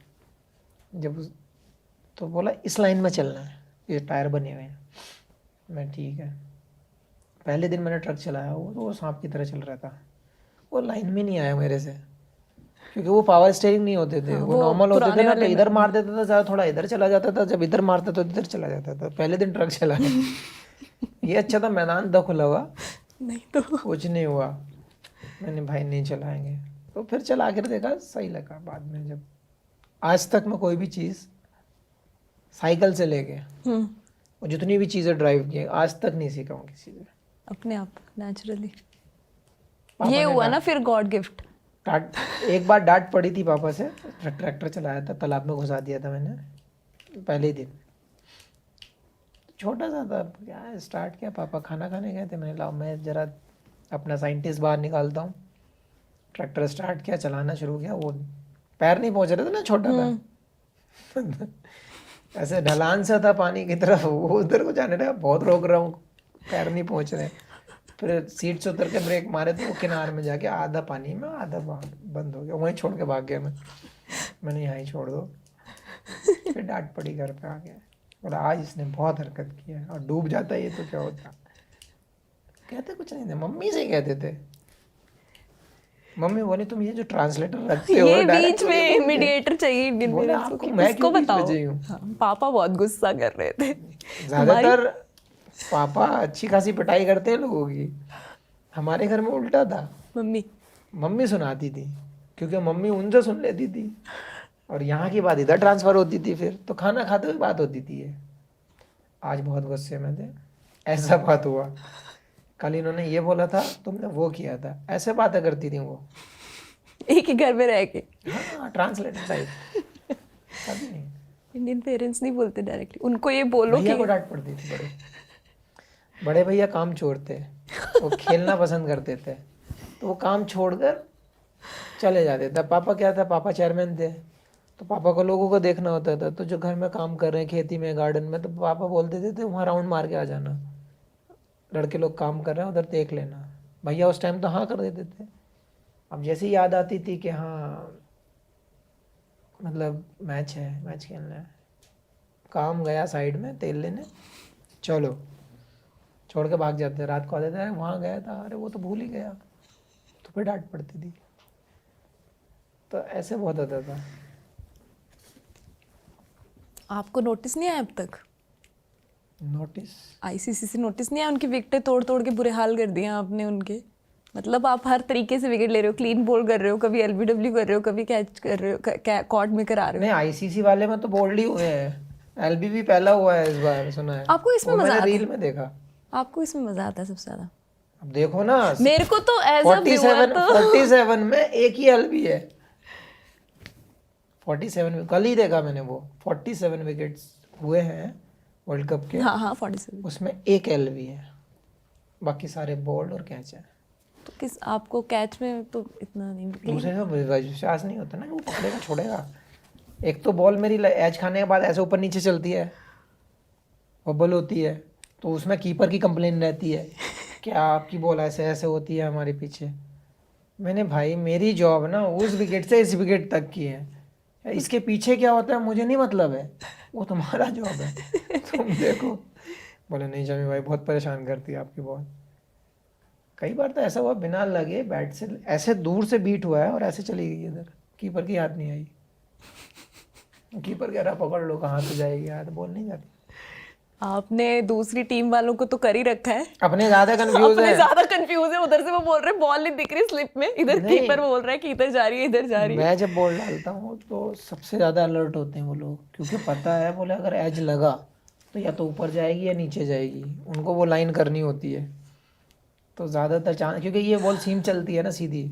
S2: तो बोला इस लाइन में चलना है, ये टायर बने हुए हैं। मैं ठीक है। पहले दिन मैंने ट्रक चलाया, वो सांप की तरह चल रहा था। वो लाइन में नहीं आया मेरे से, क्योंकि वो पावर स्टेयरिंग नहीं होते थे,
S1: हाँ,
S2: वो
S1: वो
S2: नॉर्मल होते थे
S1: पुराने
S2: ना। तो
S1: वाले
S2: इधर
S1: में।
S2: मार देता था ज़्यादा, थोड़ा इधर चला जाता था, जब इधर मारता तो इधर चला जाता था। पहले दिन ट्रक चलाया। ये अच्छा था, मैदान था खुला हुआ,
S1: नहीं तो।
S2: कुछ नहीं हुआ। मैंने, भाई नहीं चलाएंगे। तो फिर चला कर देखा, सही लगा बाद में। जब आज तक मैं कोई भी चीज़, साइकिल से लेके और जितनी भी चीज़ें ड्राइव की, आज तक नहीं सीखा हूँ किसी से।
S1: अपने आप नेचुरली।
S2: पापा
S1: ये
S2: ने
S1: हुआ ना फिर गॉड गिफ्ट।
S2: एक बार डांट पड़ी थी पापा से। ट्रैक्टर चलाया था, तालाब में घुसा दिया था मैंने पहले ही दिन। छोटा सा था, क्या स्टार्ट किया, पापा खाना खाने गए थे, मैंने लाओ मैं ज़रा अपना साइंटिस्ट बाहर निकालता हूँ। ट्रैक्टर स्टार्ट किया, चलाना शुरू किया। वो पैर नहीं पहुंच रहे थे ना, छोटा था। ऐसे ढलान सा था पानी की तरफ, वो उधर को जाने लगा, बहुत रोक रहा हूँ, पैर नहीं पहुंच रहे। फिर सीट से उतर के ब्रेक मारे तो वो किनारे में जाके आधा पानी में, आधा बंद हो गया। वहीं छोड़ के भाग गया मैंने यहाँ ही छोड़ दो। फिर डांट पड़ी घर पे आके। बोला आज इसने बहुत हरकत की है, और डूब जाता ये तो क्या होता। कहते कुछ नहीं थे, मम्मी से कहते थे। मम्मी बोली तुम ये जो ट्रांसलेटर रखते हो,
S1: ये
S2: डायरेक्ट
S1: बीच में मीडिएटर चाहिए इंडियन
S2: बोले
S1: पेरेंट्स को
S2: आपको
S1: कि
S2: मैं
S1: उसको
S2: क्यों बीच में
S1: बताओ।
S2: चाहिए?
S1: हाँ, पापा बहुत गुस्सा कर रहे थे।
S2: ज्यादातर पापा अच्छी खासी पिटाई करते हैं लोगों की, हमारे घर में उल्टा था।
S1: मम्मी।
S2: मम्मी सुनाती थी, क्योंकि मम्मी उनसे सुन लेती थी, और यहाँ की बात इधर ट्रांसफर होती थी। फिर तो खाना खाते हुए बात होती थी ये। आज बहुत गुस्से में थे, ऐसा बात हुआ, कल इन्होंने ये बोला था, तुमने वो किया था, ऐसे बातें करती थी वो।
S1: एक ही घर में रह के।
S2: हाँ, ट्रांसलेटर टाइप। कभी नहीं।
S1: इंडियन पेरेंट्स नहीं बोलते डायरेक्टली, उनको ये बोलो
S2: भैया
S1: कि
S2: को डांट पड़ती थी। बड़े बड़े भैया काम चोर थे, वो खेलना पसंद करते थे, तो वो काम छोड़कर चले जाते थे। पापा क्या था, पापा चेयरमैन थे, तो पापा को लोगों को देखना होता था। तो जो घर में काम कर रहे हैं खेती में, गार्डन में, तो पापा बोल देते थे वहाँ राउंड मार के आ जाना, लड़के लोग काम कर रहे हैं उधर देख लेना। भैया उस टाइम तो हाँ कर देते थे। अब जैसे ही याद आती थी कि हाँ मतलब मैच है, मैच खेलना है, काम गया साइड में तेल लेने, चलो छोड़ के भाग जाते। रात को आते थे, वहाँ गया था, अरे वो तो भूल ही गया, तो फिर डांट पड़ती थी। तो ऐसे बहुत होता था।
S1: आपको नोटिस नहीं आया अब तक?
S2: नोटिस
S1: आईसीसी से नोटिस नहीं आया? उनकी विकेटें तोड़ तोड़ के बुरे हाल कर दिए आपने उनके। मतलब आप हर तरीके से विकेट ले रहे हो, क्लीन बोल कर रहे हो, कभी एलबीडब्ल्यू कर रहे हो, कभी कैच कर रहे हो, कॉर्ड में करा रहे हो।
S2: नहीं, आईसीसी वाले में तो बोल्ड ही हुए हैं, एलबीबी पहला हुआ है इस बार, सुना है।
S1: आपको इसमें
S2: वो
S1: मजा
S2: मैंने
S1: आता है?
S2: रील में देखा।
S1: आपको इसमें मजा आता है सबसे ज्यादा?
S2: अब देखो ना,
S1: मेरे को तो एज अ
S2: 47 47 में एक ही एलबी है। 47 में कल ही देखा मैंने, वो 47 विकेट्स हुए हैं वर्ल्ड कप के,
S1: हाँ हाँ 47।
S2: उसमें एक एलबी है, बाकी सारे बोल्ड और कैच है।
S1: तो किस आपको कैच में तो इतना नहीं
S2: दूसरे का विश्वास नहीं होता ना कि वो पकड़ेगा छोड़ेगा। एक तो बॉल मेरी एज खाने के बाद ऐसे ऊपर नीचे चलती है, बबल होती है, तो उसमें कीपर की कंप्लेन रहती है कि आपकी बॉल ऐसे ऐसे होती है हमारे पीछे। मैंने भाई मेरी जॉब ना उस विकेट से इस विकेट तक की है, इसके पीछे क्या होता है मुझे नहीं मतलब है, वो तुम्हारा जॉब है, तुम देखो। बोले नहीं जमी भाई, बहुत परेशान करती है आपकी बॉल। कई बार तो ऐसा हुआ बिना लगे बैट से ऐसे दूर से बीट हुआ है और ऐसे चली गई इधर, कीपर की याद नहीं आई। कीपर कह रहा पकड़ लो, कहाँ से जाएगी याद, बॉल नहीं जाती।
S1: आपने दूसरी टीम वालों को तो कर ही रखा है।
S2: अपने ज्यादा कंफ्यूज
S1: अपने
S2: है।
S1: ज्यादा कंफ्यूज है, उधर से वो बोल रहे बॉल नहीं दिख रही स्लिप में, इधर
S2: नहीं।
S1: कीपर बोल रहा है कि इधर जा रही है, इधर जा रही है।
S2: मैं जब बॉल डालता हूँ तो सबसे ज्यादा अलर्ट होते हैं वो लोग, क्योंकि पता है बोले अगर एज लगा तो या तो ऊपर जाएगी या नीचे जाएगी, उनको वो लाइन करनी होती है। तो ज़्यादातर चांस, क्योंकि ये बॉल सीम चलती है ना सीधी,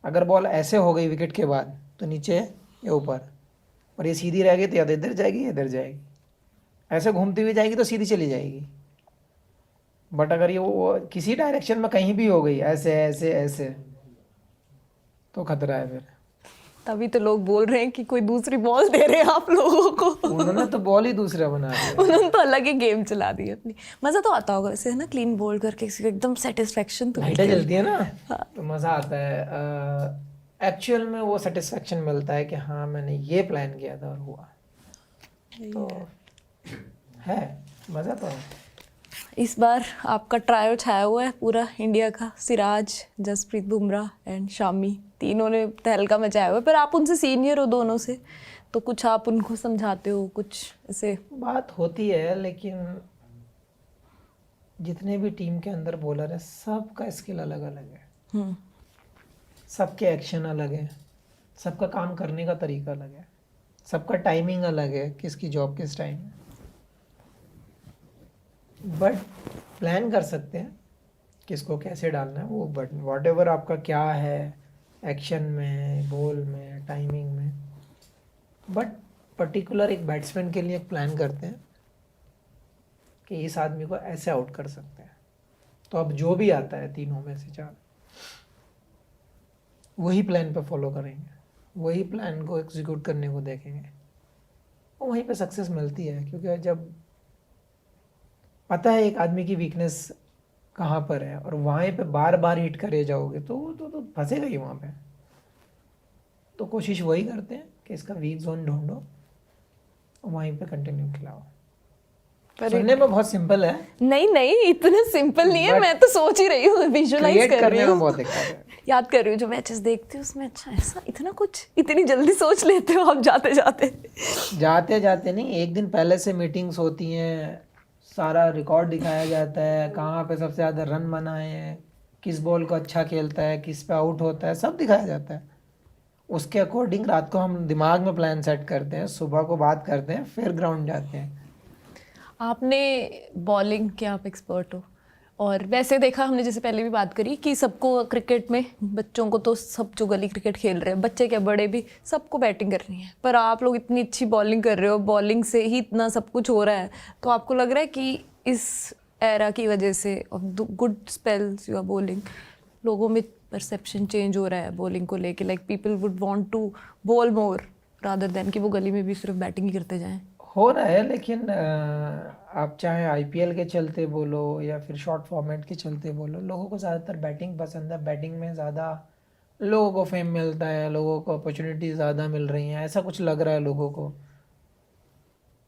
S2: अगर बॉल ऐसे हो गई विकेट के बाद तो नीचे या ऊपर, और ये सीधी रह गई तो या तो इधर जाएगी या इधर जाएगी, ऐसे घूमती हुई जाएगी तो सीधी चली जाएगी। बट अगर ये वो किसी डायरेक्शन में कहीं भी हो गई ऐसे ऐसे ऐसे, तो खतरा है फिर।
S1: तभी तो लोग बोल रहे हैं कि कोई दूसरी बॉल दे रहे हैं आप लोगों को।
S2: उन्होंने तो बॉल ही दूसरा बना दिया।
S1: उन्होंने तो अलग ही गेम चला दी अपनी। मजा तो आता होगा वैसे, है ना, क्लीन बोल करके किसी को एकदम सेटिस्फेक्शन तो
S2: लाइटें
S1: मिलती
S2: जलती है ना, तो मज़ा आता है। एक्चुअल में वो सेटिस्फेक्शन मिलता है कि हाँ मैंने ये प्लान किया था और हुआ, तो है मज़ा तो है।
S1: इस बार आपका ट्रायो छाया हुआ है पूरा इंडिया का। सिराज, जसप्रीत बुमराह एंड शामी, तीनों ने तहलका मचाया हुआ है, पर आप उनसे सीनियर हो दोनों से, तो कुछ आप उनको समझाते हो, कुछ ऐसे
S2: बात होती है, लेकिन जितने भी टीम के अंदर बॉलर है सबका स्किल अलग अलग है, सबके एक्शन अलग है, सबका काम करने का तरीका अलग है, सबका टाइमिंग अलग है, किसकी जॉब किस टाइम है। बट प्लान कर सकते हैं किसको कैसे डालना है वो, बट वॉट एवर आपका क्या है एक्शन में, बॉल में, टाइमिंग में, बट पर्टिकुलर एक बैट्समैन के लिए एक प्लान करते हैं कि इस आदमी को ऐसे आउट कर सकते हैं। तो अब जो भी आता है तीनों में से चार, वही प्लान पे फॉलो करेंगे, वही प्लान को एग्जीक्यूट करने को देखेंगे, और वहीं पे सक्सेस मिलती है। क्योंकि जब पता है एक आदमी की वीकनेस कहाँ पर है और वहाँ पे बार बार हिट करे जाओगे तो फंसेगा ही वहाँ पे। तो कोशिश वही करते हैं कि इसका वीक जोन ढूंढो और वहीं पे कंटिन्यू खिलाओ। सुनने में बहुत सिंपल है,
S1: नहीं नहीं इतना सिंपल नहीं है, मैं तो सोच ही रही हूँ, विजुअलाइज
S2: क्रिएट
S1: कर रही
S2: करने में
S1: हूँ,
S2: बहुत दिक्कत है।
S1: याद कर रही हूँ जो मैचेस देखती हूँ उसमें। अच्छा ऐसा इतना कुछ इतनी जल्दी सोच लेते हो आप जाते जाते?
S2: जाते जाते नहीं, एक दिन पहले से मीटिंग्स होती हैं, सारा रिकॉर्ड दिखाया जाता है, कहाँ पे सबसे ज़्यादा रन बनाए हैं, किस बॉल को अच्छा खेलता है, किस पे आउट होता है, सब दिखाया जाता है। उसके अकॉर्डिंग रात को हम दिमाग में प्लान सेट करते हैं, सुबह को बात करते हैं, फिर ग्राउंड जाते हैं।
S1: आपने बॉलिंग के आप एक्सपर्ट हो, और वैसे देखा हमने जैसे पहले भी बात करी कि सबको क्रिकेट में, बच्चों को तो सब जो गली क्रिकेट खेल रहे हैं, बच्चे क्या बड़े भी, सबको बैटिंग करनी है, पर आप लोग इतनी अच्छी बॉलिंग कर रहे हो, बॉलिंग से ही इतना सब कुछ हो रहा है, तो आपको लग रहा है कि इस एरा की वजह से of good spells you are bowling, लोगों में परसेप्शन चेंज हो रहा है बॉलिंग को लेके, like people would want to bowl more rather than कि वो गली में भी सिर्फ बैटिंग ही करते जाएं?
S2: हो रहा है, लेकिन आप चाहे आईपीएल के चलते बोलो या फिर शॉर्ट फॉर्मेट के चलते बोलो, लोगों को ज़्यादातर बैटिंग पसंद है। बैटिंग में ज़्यादा लोगों को फेम मिलता है, लोगों को अपॉर्चुनिटी ज़्यादा मिल रही हैं, ऐसा कुछ लग रहा है लोगों को।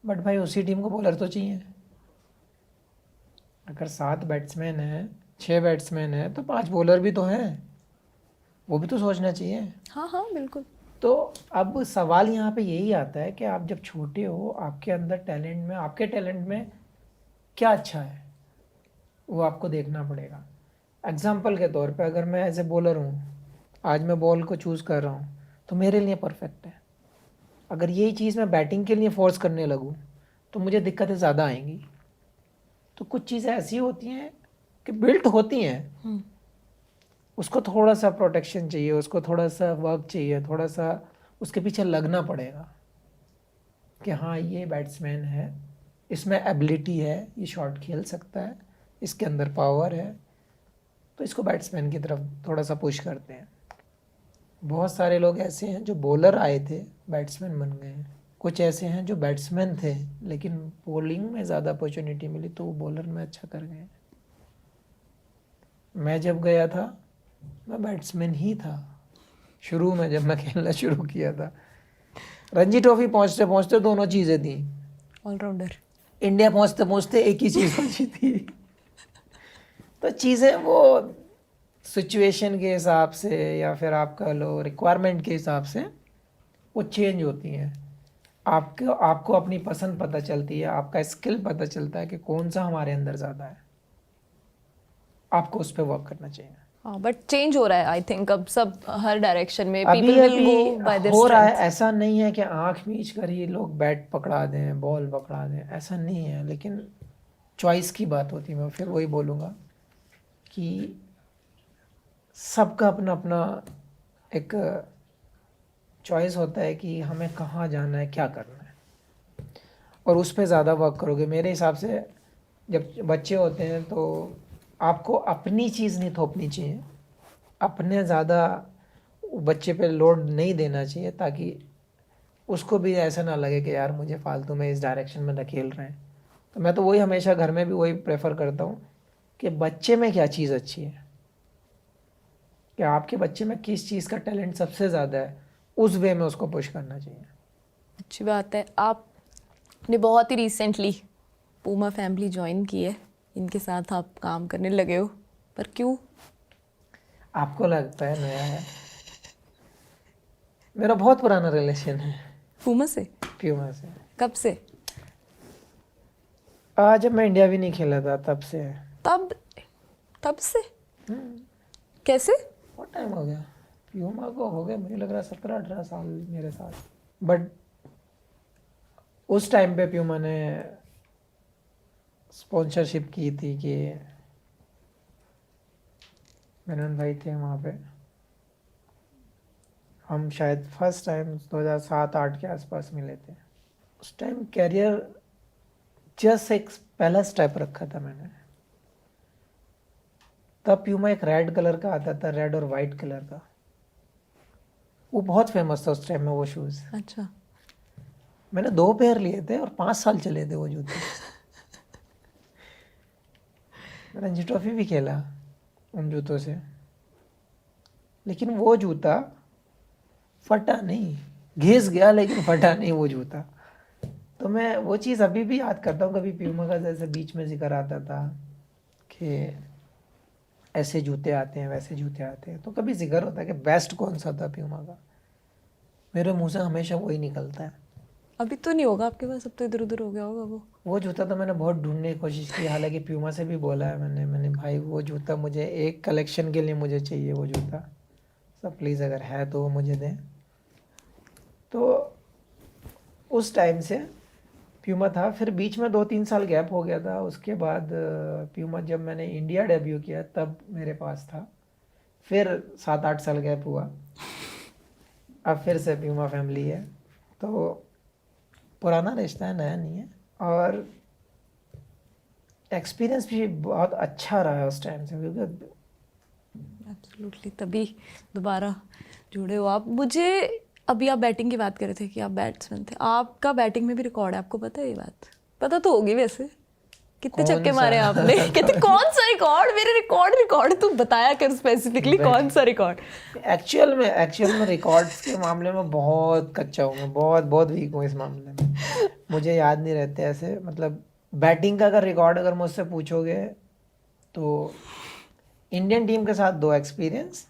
S2: बट भाई उसी टीम को बॉलर तो चाहिए। अगर 7 बैट्समैन हैं, 6 बैट्समैन हैं, तो 5 बॉलर भी तो हैं, वो भी तो सोचना चाहिए।
S1: हाँ हाँ बिल्कुल।
S2: तो अब सवाल यहाँ पे यही आता है कि आप जब छोटे हो, आपके अंदर टैलेंट में, आपके टैलेंट में क्या अच्छा है वो आपको देखना पड़ेगा। एग्जाम्पल के तौर पे अगर मैं एज ए बॉलर हूँ, आज मैं बॉल को चूज़ कर रहा हूँ तो मेरे लिए परफेक्ट है। अगर यही चीज़ मैं बैटिंग के लिए फोर्स करने लगूँ तो मुझे दिक्कतें ज़्यादा आएंगी। तो कुछ चीज़ें ऐसी होती हैं कि बिल्ट होती हैं, उसको थोड़ा सा प्रोटेक्शन चाहिए, उसको थोड़ा सा वर्क चाहिए, थोड़ा सा उसके पीछे लगना पड़ेगा कि हाँ ये बैट्समैन है, इसमें एबिलिटी है, ये शॉट खेल सकता है, इसके अंदर पावर है, तो इसको बैट्समैन की तरफ थोड़ा सा पुश करते हैं। बहुत सारे लोग ऐसे हैं जो बॉलर आए थे बैट्समैन बन गए हैं, कुछ ऐसे हैं जो बैट्समैन थे लेकिन बॉलिंग में ज़्यादा अपॉर्चुनिटी मिली तो वो बॉलर में अच्छा कर गए। मैं जब गया था मैं बैट्समैन ही था शुरू में, जब मैं खेलना शुरू किया था। रणजी ट्रॉफी पहुंचते पहुंचते दोनों चीज़ें थी,
S1: ऑलराउंडर।
S2: इंडिया पहुंचते पहुंचते एक ही चीज़ बची थी। तो चीज़ें वो सिचुएशन के हिसाब से या फिर आपका लो रिक्वायरमेंट के हिसाब से वो चेंज होती हैं। आपको अपनी पसंद पता चलती है, आपका स्किल पता चलता है कि कौन सा हमारे अंदर ज़्यादा है, आपको उस पर वर्क करना चाहिए।
S1: हाँ, बट चेंज हो रहा है आई थिंक अब सब हर डायरेक्शन में
S2: अभी
S1: people will go bye there
S2: हो रहा है,
S1: स्ट्रेंथ।
S2: ऐसा नहीं है कि आंख मीच कर ही लोग बैट पकड़ा दें, बॉल पकड़ा दें, ऐसा नहीं है। लेकिन चॉइस की बात होती है। मैं फिर वही बोलूँगा कि सबका अपना अपना एक चॉइस होता है कि हमें कहाँ जाना है, क्या करना है, और उस पर ज़्यादा वर्क करोगे। मेरे हिसाब से जब बच्चे होते हैं तो आपको अपनी चीज़ नहीं थोपनी चाहिए, अपने ज़्यादा बच्चे पे लोड नहीं देना चाहिए, ताकि उसको भी ऐसा ना लगे कि यार मुझे फालतू में इस डायरेक्शन में धकेल रहे हैं। तो मैं तो वही हमेशा घर में भी वही प्रेफर करता हूँ कि बच्चे में क्या चीज़ अच्छी है, कि आपके बच्चे में किस चीज़ का टैलेंट सबसे ज़्यादा है, उस वे में उसको पुश करना चाहिए।
S1: अच्छी बात है। आपने बहुत ही रिसेंटली पूमा फैमिली ज्वाइन की है, इनके साथ आप काम करने लगे हो, पर क्यों?
S2: आपको लगता है नया है? मेरा बहुत पुराना रिलेशन है
S1: पूमा से?
S2: प्यूमा से।
S1: कब से?
S2: आज जब मैं इंडिया भी नहीं खेला था तब से।
S1: तब से? कैसे?
S2: बहुत टाइम हो गया प्यूमा को, हो गया मुझे लग रहा है 17-18 साल मेरे साथ। बट उस टाइम पे प्यूमा ने स्पॉन्सरशिप की थी कि मेनन भाई थे वहाँ पे। हम शायद फर्स्ट टाइम 2007-8 के आसपास मिले थे। उस टाइम कैरियर जस्ट एक पहला स्टेप रखा था मैंने। तब प्यूमा एक रेड कलर का आता था, रेड और वाइट कलर का, वो बहुत फेमस था उस टाइम में वो शूज़।
S1: अच्छा।
S2: मैंने 2 पेयर लिए थे और 5 साल चले थे वो जूते। रणजी ट्रॉफी भी खेला उन जूतों से, लेकिन वो जूता फटा नहीं, घिस गया लेकिन फटा नहीं वो जूता। तो मैं वो चीज़ अभी भी याद करता हूँ। कभी प्यूमा का जैसे बीच में जिक्र आता था कि ऐसे जूते आते हैं, वैसे जूते आते हैं, तो कभी जिक्र होता है कि बेस्ट कौन सा था प्यूमा का, मेरे मुंह से हमेशा वही निकलता है।
S1: अभी तो नहीं होगा आपके पास, अब तो इधर उधर हो गया होगा वो
S2: जूता तो मैंने बहुत ढूंढने की कोशिश की, हालांकि प्यूमा से भी बोला है मैंने भाई वो जूता मुझे एक कलेक्शन के लिए मुझे चाहिए वो जूता, सब प्लीज़ अगर है तो वो मुझे दें। तो उस टाइम से प्यूमा था। फिर बीच में 2-3 साल गैप हो गया था। उसके बाद प्यूमा जब मैंने इंडिया डेब्यू किया तब मेरे पास था। फिर 7-8 साल गैप हुआ, अब फिर से प्यूमा फैमिली है। तो पुराना रिश्ता है, नया नहीं है। और एक्सपीरियंस भी बहुत अच्छा रहा है उस टाइम से, क्योंकि
S1: एब्सोल्युटली तभी दोबारा जुड़े हो आप। मुझे अभी आप बैटिंग की बात कर रहे थे कि आप बैट्समैन थे, आपका बैटिंग में भी रिकॉर्ड है, आपको पता है ये बात? पता तो होगी वैसे, कितने
S2: कौन
S1: छक्के
S2: सा?
S1: मारे आपने? कहते कौन सा रिकॉर्ड? मेरे रिकॉर्ड तू बताया कर स्पेसिफिकली, कौन सा रिकॉर्ड?
S2: एक्चुअल में रिकॉर्ड्स के मामले में बहुत कच्चा हूँ मैं, बहुत बहुत वीक हूँ इस मामले में। मुझे याद नहीं रहते ऐसे, मतलब बैटिंग का अगर रिकॉर्ड अगर मुझसे पूछोगे तो इंडियन टीम के साथ 2 एक्सपीरियंस,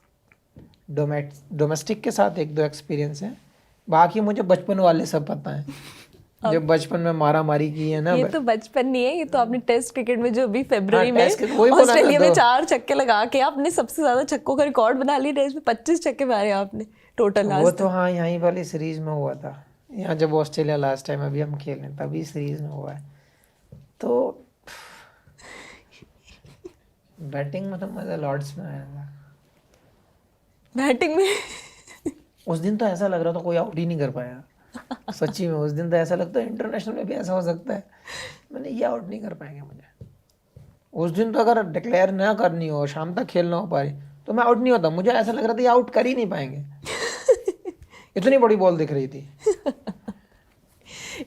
S2: डोमेस्टिक के साथ 1-2 एक्सपीरियंस है, बाकी मुझे बचपन वाले सब पता है। जब बचपन में मारा मारी की है ना।
S1: ये तो बचपन नहीं है, ये तो आपने टेस्ट क्रिकेट में जो अभी फरवरी में
S2: टेस्ट क्रिकेट, वही बोला ना
S1: ऑस्ट्रेलिया में
S2: तो।
S1: 4 छक्के लगा के आपने सबसे ज्यादा छक्कों का रिकॉर्ड बना लिया। टेस्ट में 25 छक्के मारे आपने टोटल
S2: वो
S1: आज
S2: तो हाँ यहीं वाली सीरीज में हुआ था, यहाँ जब ऑस्ट्रेलिया लास्ट टाइम अभी हम खेले तभी सीरीज में हुआ है। तो बैटिंग में तो मजा लॉर्ड्स में आया था।
S1: बैटिंग में
S2: उस दिन तो ऐसा लग रहा था कोई आउट ही नहीं कर पाया, सच्ची में। उस दिन तो ऐसा लगता है इंटरनेशनल में भी ऐसा हो सकता है, मैंने ये आउट नहीं कर पाएंगे मुझे। उस दिन तो अगर डिक्लेयर ना करनी हो, शाम तक खेलना हो पारी, तो मैं आउट नहीं होता। मुझे ऐसा लग रहा था ये आउट कर ही नहीं पाएंगे, इतनी बड़ी बॉल दिख रही थी।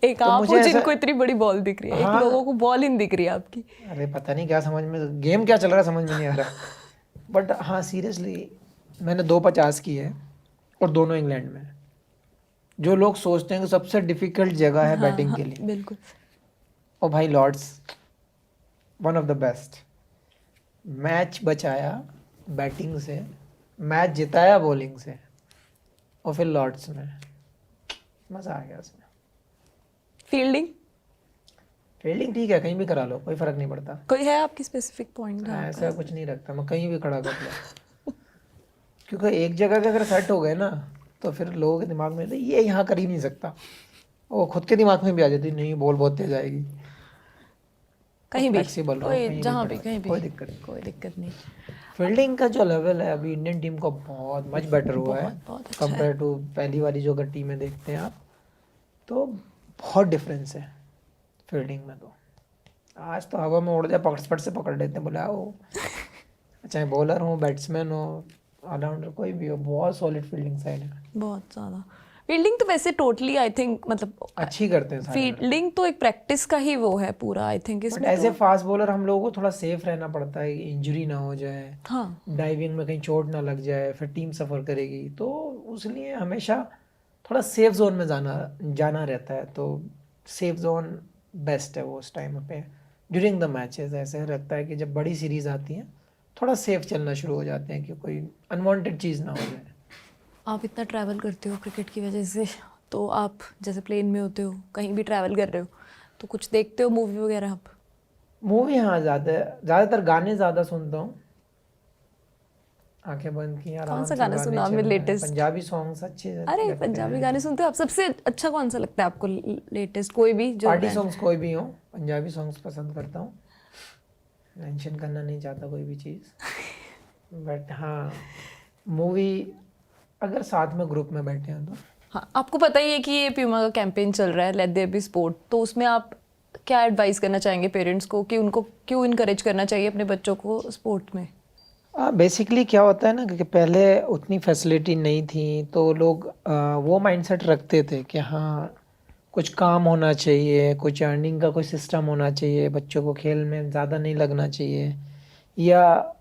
S1: एक
S2: तो
S1: आप
S2: मुझे
S1: हो
S2: ऐसा-
S1: जिनको इतनी बड़ी बॉल दिख रही है,
S2: हाँ।
S1: एक लोगों को बॉल ही नहीं दिख रही है आपकी।
S2: अरे पता नहीं क्या समझ में, गेम क्या चल रहा है समझ में नहीं आ रहा। बट हाँ सीरियसली मैंने 250 की है और दोनों इंग्लैंड में। जो लोग सोचते हैं कि सबसे डिफिकल्ट जगह है बैटिंग के लिए,
S1: बिल्कुल।
S2: ओ भाई Lord's one of the best. Match बचाया बैटिंग से, मैच जिताया बॉलिंग से, और फिर लॉर्ड्स में मज़ा आ गया उसमें।
S1: फील्डिंग
S2: फील्डिंग ठीक है, कहीं भी करा लो, कोई फ़र्क नहीं पड़ता।
S1: कोई है आपकी स्पेसिफिक पॉइंट?
S2: ऐसा कुछ नहीं रखता, मैं कहीं भी खड़ा कर लो। क्योंकि एक जगह के अगर सेट हो गए ना, तो फिर लोगों के दिमाग में तो ये यहाँ कर ही नहीं सकता, वो खुद के दिमाग में भी आ जाती नहीं, बॉल बहुत तेज आएगी।
S1: कहीं भी,
S2: फ्लेक्सिबल रहो,
S1: कोई
S2: कहीं
S1: जहाँ
S2: भी
S1: भी, कहीं भी,
S2: कोई दिक्कत नहीं।
S1: कोई दिक्कत नहीं।
S2: फील्डिंग का जो लेवल है अभी इंडियन टीम का बहुत मच बेटर हुआ है
S1: बहुत अच्छा है।
S2: कंपेयर टू पहली वाली जो अगर टीमें देखते हैं आप, तो बहुत डिफरेंस है फील्डिंग में। तो आज तो हवा में उड़ जाए पकड़ से पकड़ लेते हैं, बोला हो चाहे बॉलर हो, बैट्समैन हो, ऑलराउंडर कोई भी हो, बहुत सॉलिड फील्डिंग साइड है।
S1: बहुत ज़्यादा फील्डिंग तो वैसे टोटली आई थिंक, मतलब
S2: अच्छी करते हैं सारे।
S1: फील्डिंग तो एक प्रैक्टिस का ही वो है पूरा, आई थिंक
S2: बट
S1: इसमें
S2: एज ए
S1: तो।
S2: फास्ट बॉलर हम लोगों को थोड़ा सेफ रहना पड़ता है, इंजरी ना हो जाए,
S1: हाँ,
S2: डाइविंग में कहीं चोट ना लग जाए, फिर टीम सफ़र करेगी। तो उसलिए हमेशा थोड़ा सेफ जोन में जाना रहता है। तो सेफ जोन बेस्ट है वो उस टाइम पे ड्यूरिंग द मैचेस। ऐसे लगता है कि जब बड़ी सीरीज़ आती हैं थोड़ा सेफ चलना शुरू हो जाते हैं कि कोई अनवांटेड चीज़ ना हो जाए।
S1: आप इतना ट्रैवल करते हो क्रिकेट की वजह से, तो आप जैसे प्लेन में होते हो, कहीं भी ट्रैवल कर रहे हो, तो कुछ देखते हो मूवी वगैरह आप?
S2: मूवी हाँ ज़्यादातर गाने ज़्यादा सुनता हूँ, आंखें बंद की आराम
S1: कौन सा
S2: से
S1: गाना सुना आपने
S2: चल रहे हैं।
S1: लेटेस्ट?
S2: पंजाबी सॉन्ग्स अच्छे
S1: अरे
S2: लगते
S1: पंजाबी
S2: हैं।
S1: गाने सुनते हो आप? सबसे अच्छा कौन सा लगता है आपको लेटेस्ट? कोई भी जो
S2: पार्टी सॉन्ग्स कोई भी हो, पंजाबी सॉन्ग्स पसंद करता हूँ। मेंशन करना नहीं चाहता कोई भी चीज़, बट हाँ मूवी अगर साथ में ग्रुप में बैठे हैं तो।
S1: हाँ, आपको पता ही है कि ये प्यूमा का कैंपेन चल रहा है, लेट देयर बी स्पोर्ट, तो उसमें आप क्या एडवाइस करना चाहेंगे पेरेंट्स को कि उनको क्यों इनकरेज करना चाहिए अपने बच्चों को स्पोर्ट में?
S2: बेसिकली क्या होता है ना कि पहले उतनी फैसिलिटी नहीं थी, तो लोग वो माइंडसेट रखते थे कि हाँ कुछ काम होना चाहिए, कुछ अर्निंग का कोई सिस्टम होना चाहिए, बच्चों को खेल में ज़्यादा नहीं लगना चाहिए, या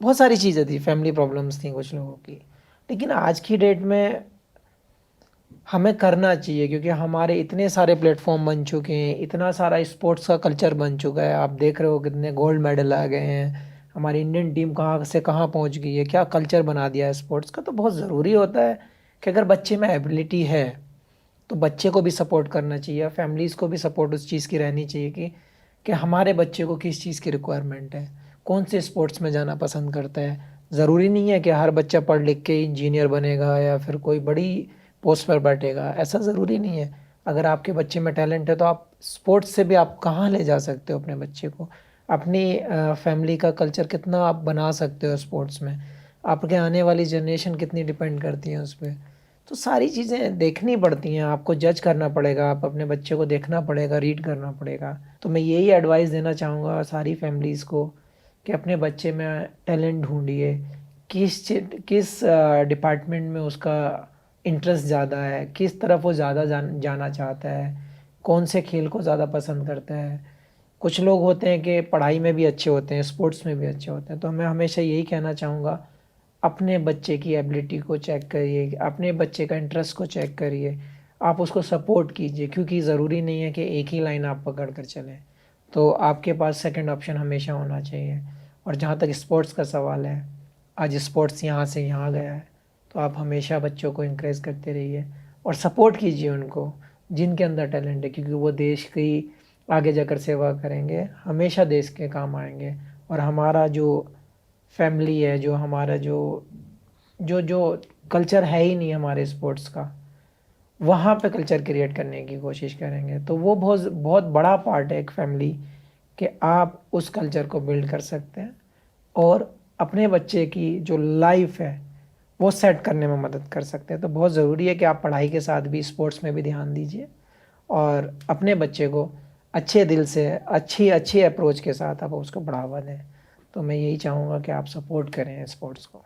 S2: बहुत सारी चीज़ें थी, फैमिली प्रॉब्लम्स थी कुछ लोगों की। लेकिन आज की डेट में हमें करना चाहिए, क्योंकि हमारे इतने सारे प्लेटफॉर्म बन चुके हैं, इतना सारा स्पोर्ट्स का कल्चर बन चुका है। आप देख रहे हो कितने गोल्ड मेडल आ गए हैं, हमारी इंडियन टीम कहाँ से कहाँ पहुँच गई है, क्या कल्चर बना दिया है स्पोर्ट्स का। तो बहुत ज़रूरी होता है कि अगर बच्चे में एबिलिटी है तो बच्चे को भी सपोर्ट करना चाहिए, फैमिलीज़ को भी सपोर्ट उस चीज़ की रहनी चाहिए कि हमारे बच्चे को किस चीज़ की रिक्वायरमेंट है, कौन से स्पोर्ट्स में जाना पसंद करता है। ज़रूरी नहीं है कि हर बच्चा पढ़ लिख के इंजीनियर बनेगा या फिर कोई बड़ी पोस्ट पर बैठेगा, ऐसा ज़रूरी नहीं है। अगर आपके बच्चे में टैलेंट है तो आप स्पोर्ट्स से भी आप कहाँ ले जा सकते हो अपने बच्चे को। अपनी फैमिली का कल्चर कितना आप बना सकते हो स्पोर्ट्स में, आपके आने वाली जनरेशन कितनी डिपेंड करती है उस पर। तो सारी चीज़ें देखनी पड़ती हैं, आपको जज करना पड़ेगा, आप अपने बच्चे को देखना पड़ेगा, रीड करना पड़ेगा। तो मैं यही एडवाइस देना चाहूँगा सारी फैमिलीज़ को कि अपने बच्चे में टैलेंट ढूंढिए, किस डिपार्टमेंट में उसका इंटरेस्ट ज़्यादा है, किस तरफ वो ज़्यादा जाना चाहता है, कौन से खेल को ज़्यादा पसंद करता है। कुछ लोग होते हैं कि पढ़ाई में भी अच्छे होते हैं, स्पोर्ट्स में भी अच्छे होते हैं। तो मैं हमेशा यही कहना चाहूँगा, अपने बच्चे की एबिलिटी को चेक करिए, अपने बच्चे का इंटरेस्ट को चेक करिए, आप उसको सपोर्ट कीजिए, क्योंकि ज़रूरी नहीं है कि एक ही लाइन आप पकड़ कर चलें। तो आपके पास सेकंड ऑप्शन हमेशा होना चाहिए। और जहाँ तक स्पोर्ट्स का सवाल है, आज स्पोर्ट्स यहाँ से यहाँ गया है, तो आप हमेशा बच्चों को इंकरेज करते रहिए और सपोर्ट कीजिए उनको। जिनके अंदर टैलेंट है, क्योंकि वो देश की आगे जाकर सेवा करेंगे, हमेशा देश के काम आएंगे। और हमारा जो फैमिली है, जो हमारा जो जो जो कल्चर है ही नहीं हमारे स्पोर्ट्स का, वहाँ पे कल्चर क्रिएट करने की कोशिश करेंगे। तो वो बहुत बहुत बड़ा पार्ट है एक फैमिली, कि आप उस कल्चर को बिल्ड कर सकते हैं और अपने बच्चे की जो लाइफ है वो सेट करने में मदद कर सकते हैं। तो बहुत ज़रूरी है कि आप पढ़ाई के साथ भी स्पोर्ट्स में भी ध्यान दीजिए और अपने बच्चे को अच्छे दिल से, अच्छी अच्छी अप्रोच के साथ आप उसको बढ़ावा दें। तो मैं यही चाहूँगा कि आप सपोर्ट करें स्पोर्ट्स को।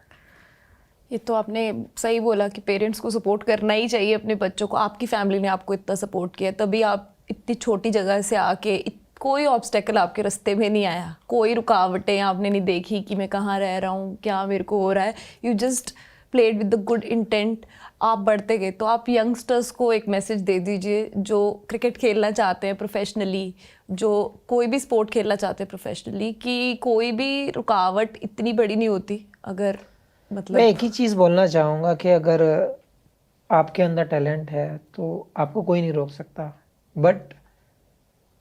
S1: ये तो आपने सही बोला कि पेरेंट्स को सपोर्ट करना ही चाहिए अपने बच्चों को। आपकी फैमिली ने आपको इतना सपोर्ट किया, तभी आप इतनी छोटी जगह से आके कोई ऑब्स्टेकल आपके रास्ते में नहीं आया, कोई रुकावटें आपने नहीं देखी कि मैं कहाँ रह रहा हूँ, क्या मेरे को हो रहा है। You just played with the good intent, आप बढ़ते गए। तो आप यंगस्टर्स को एक मैसेज दे दीजिए जो क्रिकेट खेलना चाहते हैं प्रोफेशनली, जो कोई भी स्पोर्ट खेलना चाहते हैं प्रोफेशनली, कि कोई भी रुकावट इतनी बड़ी नहीं होती। अगर मतलब
S2: मैं एक ही चीज़ बोलना चाहूँगा कि अगर आपके अंदर टैलेंट है तो आपको कोई नहीं रोक सकता, बट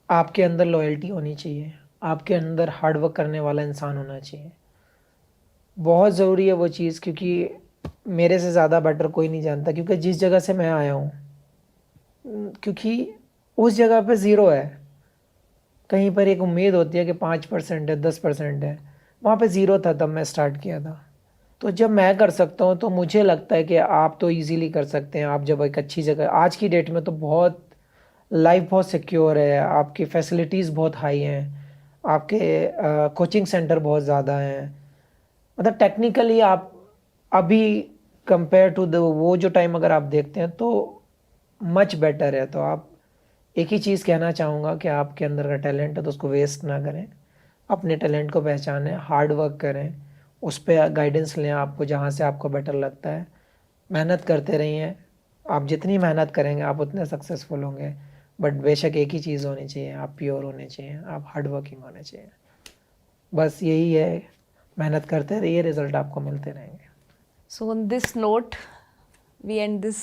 S2: आपके अंदर लॉयल्टी होनी चाहिए, आपके अंदर हार्ड वर्क करने वाला इंसान होना चाहिए। बहुत ज़रूरी है वो चीज़, क्योंकि मेरे से ज़्यादा बेटर कोई नहीं जानता, क्योंकि जिस जगह से मैं आया हूँ, क्योंकि उस जगह पे ज़ीरो है, कहीं पर एक उम्मीद होती है कि 5% है, 10% है, वहाँ पे ज़ीरो था तब मैं स्टार्ट किया था। तो जब मैं कर सकता हूँ तो मुझे लगता है कि आप तो इजीली कर सकते हैं। आप जब एक अच्छी जगह, आज की डेट में तो बहुत लाइफ बहुत सिक्योर है, आपकी फैसिलिटीज़ बहुत हाई हैं, आपके कोचिंग सेंटर बहुत ज़्यादा हैं, मतलब टेक्निकली आप अभी कंपेयर टू द वो जो टाइम अगर आप देखते हैं तो मच बेटर है। तो आप एक ही चीज़ कहना चाहूँगा कि आपके अंदर का टैलेंट है तो उसको वेस्ट ना करें, अपने टैलेंट को पहचानें, हार्ड वर्क करें, उस पर गाइडेंस लें आपको जहाँ से आपको बेटर लगता है, मेहनत करते रहिए। आप जितनी मेहनत करेंगे आप उतने सक्सेसफुल होंगे। बट बेशक एक ही चीज़ होनी चाहिए, आप प्योर होने चाहिए, आप हार्ड वर्किंग होने चाहिए। बस यही है, मेहनत करते रहिए, रिजल्ट आपको मिलते रहेंगे।
S1: So on this note, we end this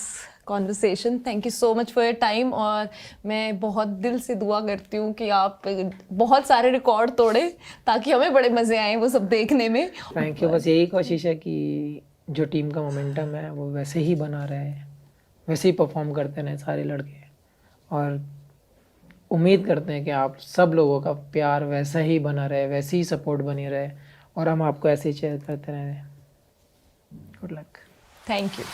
S1: conversation. Thank you so much for your time. और मैं बहुत दिल से दुआ करती हूँ कि आप बहुत सारे रिकॉर्ड तोड़े ताकि हमें बड़े मज़े आए वो सब देखने में।
S2: Thank you. बस यही कोशिश है कि जो टीम का मोमेंटम है वो वैसे ही बना रहे, वैसे ही परफॉर्म करते रहें सारे लड़के, और उम्मीद करते हैं कि आप सब लोगों का प्यार वैसा ही बना रहे, वैसे ही सपोर्ट बनी रहे, और हम आपको ऐसे ही शेयर करते रहें। Good luck.
S1: Thank you.